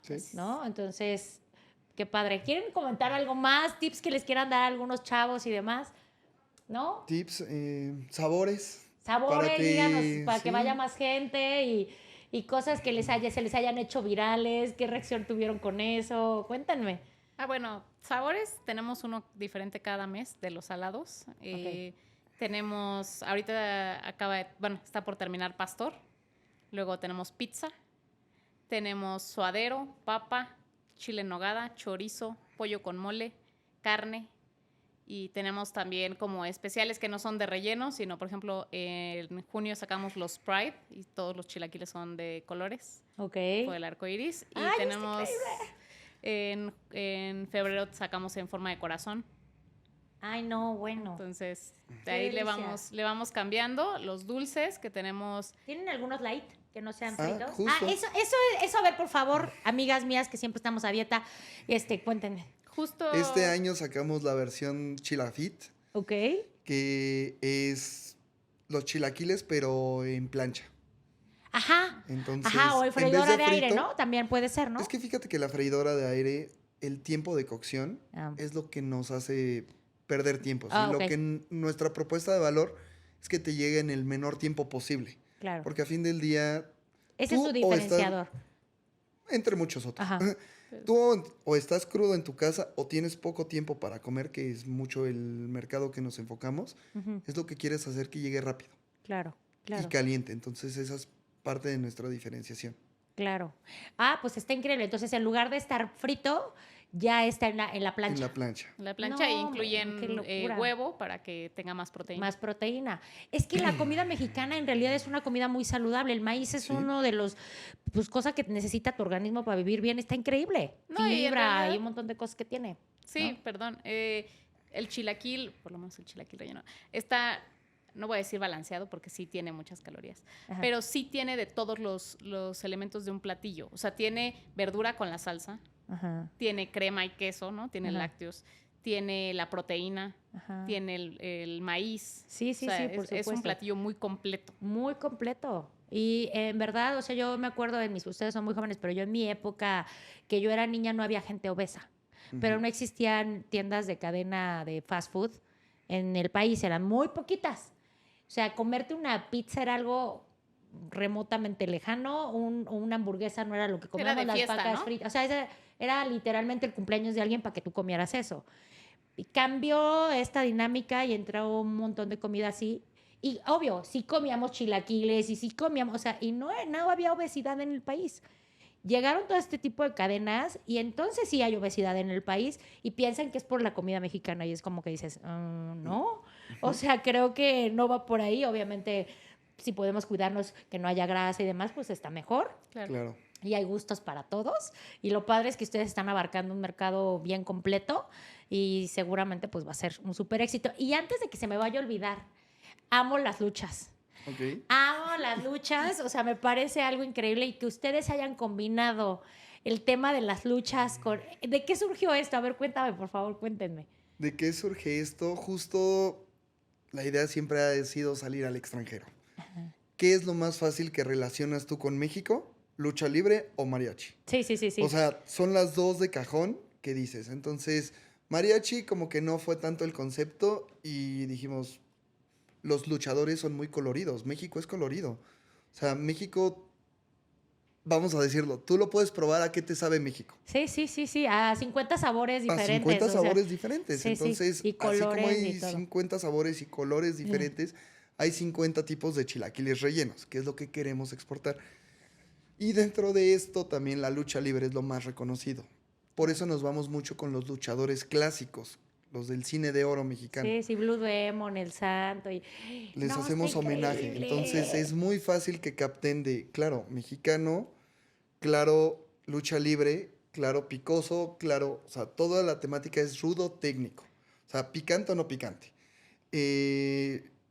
Sí. ¿no? Entonces, qué padre. ¿Quieren comentar algo más? ¿Tips que les quieran dar a algunos chavos y demás? ¿No? Tips, sabores. Sabores, díganos, para que sí. vaya más gente y cosas que se les hayan hecho virales. ¿Qué reacción tuvieron con eso? Cuéntenme. Bueno, sabores, tenemos uno diferente cada mes de los salados. Tenemos, ahorita está por terminar pastor. Luego tenemos pizza. Tenemos suadero, papa, chile en nogada, chorizo, pollo con mole, carne. Y tenemos también como especiales que no son de relleno, sino, por ejemplo, en junio sacamos los Pride y todos los chilaquiles son de colores. Ok. Por el arco iris. Y ¡Ay, tenemos, en febrero sacamos en forma de corazón. Ay, no, bueno. Entonces, de Qué ahí delicia. le vamos cambiando. Los dulces que tenemos. ¿Tienen algunos light que no sean Ah, fritos? justo. Eso, a ver, por favor, amigas mías que siempre estamos a dieta, cuéntenme. Justo. Este año sacamos la versión Chilafit, Ok. que es los chilaquiles, pero en plancha. Ajá. Entonces, Ajá, o el en vez freidora de aire, frito, ¿no? También puede ser, ¿no? Es que fíjate que la freidora de aire, el tiempo de cocción Ah. es lo que nos hace perder tiempo. Ah, Lo ok. que nuestra propuesta de valor es que te llegue en el menor tiempo posible. Claro. Porque a fin del día, Ese es tú su o diferenciador. entre muchos otros, Ajá. tú o estás crudo en tu casa o tienes poco tiempo para comer, que es mucho el mercado que nos enfocamos, Ujú. es lo que quieres hacer que llegue rápido Claro, claro. y caliente. Entonces, esa es parte de nuestra diferenciación. Claro. Ah, pues está increíble. Entonces, en lugar de estar frito, ya está en la plancha. En la plancha. La plancha No, incluyen qué locura. huevo para que tenga más proteína. Más proteína. Es que la comida mexicana en realidad es una comida muy saludable. El maíz es Sí. uno de los, pues, cosas que necesita tu organismo para vivir bien. Está increíble. No, y en Fibra realidad- y un montón de cosas que tiene. Sí, ¿no? perdón. El chilaquil, por lo menos el chilaquil relleno, está, no voy a decir balanceado porque sí tiene muchas calorías, Ajá. pero sí tiene de todos los elementos de un platillo. O sea, tiene verdura con la salsa, Ajá, tiene crema y queso, ¿no? Tiene Ajá. lácteos, tiene la proteína, ajá. tiene el maíz. Sí, sí, O sea, sí, por es un supuesto. platillo muy completo. Muy completo. Y en verdad, o sea, yo me acuerdo ustedes son muy jóvenes, pero yo en mi época, que yo era niña, no había gente obesa. Pero no existían tiendas de cadena de fast food en el país, eran muy poquitas. O sea, comerte una pizza era algo remotamente lejano, una hamburguesa no era lo que Era comíamos, de las fiesta, vacas ¿no? fritas. O sea, era literalmente el cumpleaños de alguien para que tú comieras eso. Y cambió esta dinámica y entró un montón de comida así. Y obvio, sí comíamos chilaquiles y sí comíamos, o sea, y no había obesidad en el país. Llegaron todo este tipo de cadenas y entonces sí hay obesidad en el país y piensan que es por la comida mexicana y es como que dices, no, o sea, creo que no va por ahí. Obviamente, si podemos cuidarnos que no haya grasa y demás, pues está mejor. Claro. Y hay gustos para todos. Y lo padre es que ustedes están abarcando un mercado bien completo y seguramente pues va a ser un súper éxito. Y antes de que se me vaya a olvidar, amo las luchas. Ok. Amo las luchas, o sea, me parece algo increíble y que ustedes hayan combinado el tema de las luchas con... ¿De qué surgió esto? A ver, cuéntame, por favor, cuéntenme. ¿De qué surge esto? Justo la idea siempre ha sido salir al extranjero. ¿qué es lo más fácil que relacionas tú con México? ¿Lucha libre o mariachi? Sí. O sea, son las dos de cajón que dices. Entonces, mariachi como que no fue tanto el concepto y dijimos, los luchadores son muy coloridos. México es colorido. O sea, México, vamos a decirlo, tú lo puedes probar a qué te sabe México. Sí, a 50 sabores A diferentes. 50 o sea, sabores diferentes. sí, Entonces, y así como colores hay y todo. 50 sabores y colores diferentes, hay 50 tipos de chilaquiles rellenos, que es lo que queremos exportar. Y dentro de esto también la lucha libre es lo más reconocido. Por eso nos vamos mucho con los luchadores clásicos, los del cine de oro mexicano. Sí, Blue Demon, El Santo. Les No, hacemos está homenaje. increíble. Entonces es muy fácil que capten de, claro, mexicano, claro, lucha libre, claro, picoso, claro, o sea, toda la temática es rudo técnico. O sea, picante o no picante.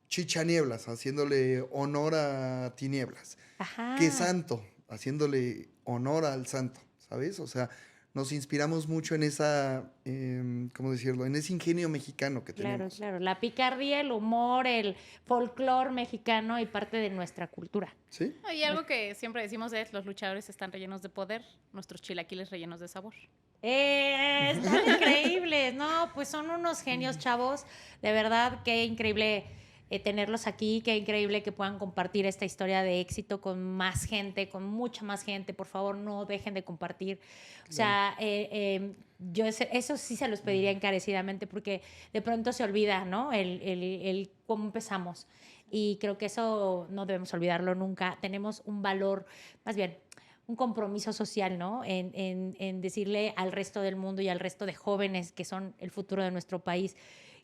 Chichanieblas, haciéndole honor a Tinieblas. Ajá. Que santo, haciéndole honor al santo, ¿sabes? O sea, nos inspiramos mucho en esa, ¿cómo decirlo? En ese ingenio mexicano que tenemos. Claro. La picardía, el humor, el folclore mexicano y parte de nuestra cultura. ¿Sí? Y algo que siempre decimos es, los luchadores están rellenos de poder, nuestros chilaquiles rellenos de sabor. Están increíbles, no, pues son unos genios, chavos. De verdad, qué increíble tenerlos aquí, qué increíble que puedan compartir esta historia de éxito con más gente, con mucha más gente. Por favor, no dejen de compartir. O sea, yo eso sí se los pediría encarecidamente porque de pronto se olvida, ¿no? El cómo empezamos. Y creo que eso no debemos olvidarlo nunca. Tenemos un valor, más bien, un compromiso social, ¿no? En decirle al resto del mundo y al resto de jóvenes que son el futuro de nuestro país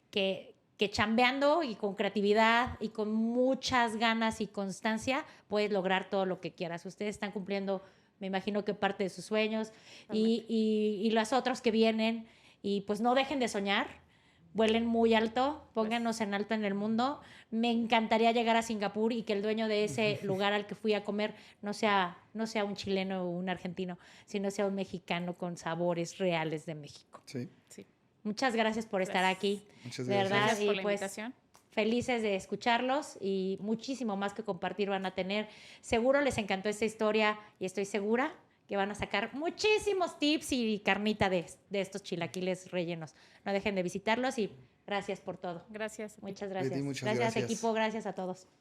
que chambeando y con creatividad y con muchas ganas y constancia puedes lograr todo lo que quieras. Ustedes están cumpliendo, me imagino que parte de sus sueños y los otros que vienen y pues no dejen de soñar, vuelen muy alto, pónganos en alto en el mundo. Me encantaría llegar a Singapur y que el dueño de ese lugar al que fui a comer no sea un chileno o un argentino, sino sea un mexicano con sabores reales de México. Sí. Sí. Muchas gracias por estar aquí. Muchas De gracias. verdad, Gracias por y la pues invitación. felices de escucharlos y muchísimo más que compartir van a tener. Seguro les encantó esta historia y estoy segura que van a sacar muchísimos tips y carnita de estos chilaquiles rellenos. No dejen de visitarlos y gracias por todo. Gracias. Muchas Betty, gracias. muchas Gracias gracias. equipo, gracias a todos.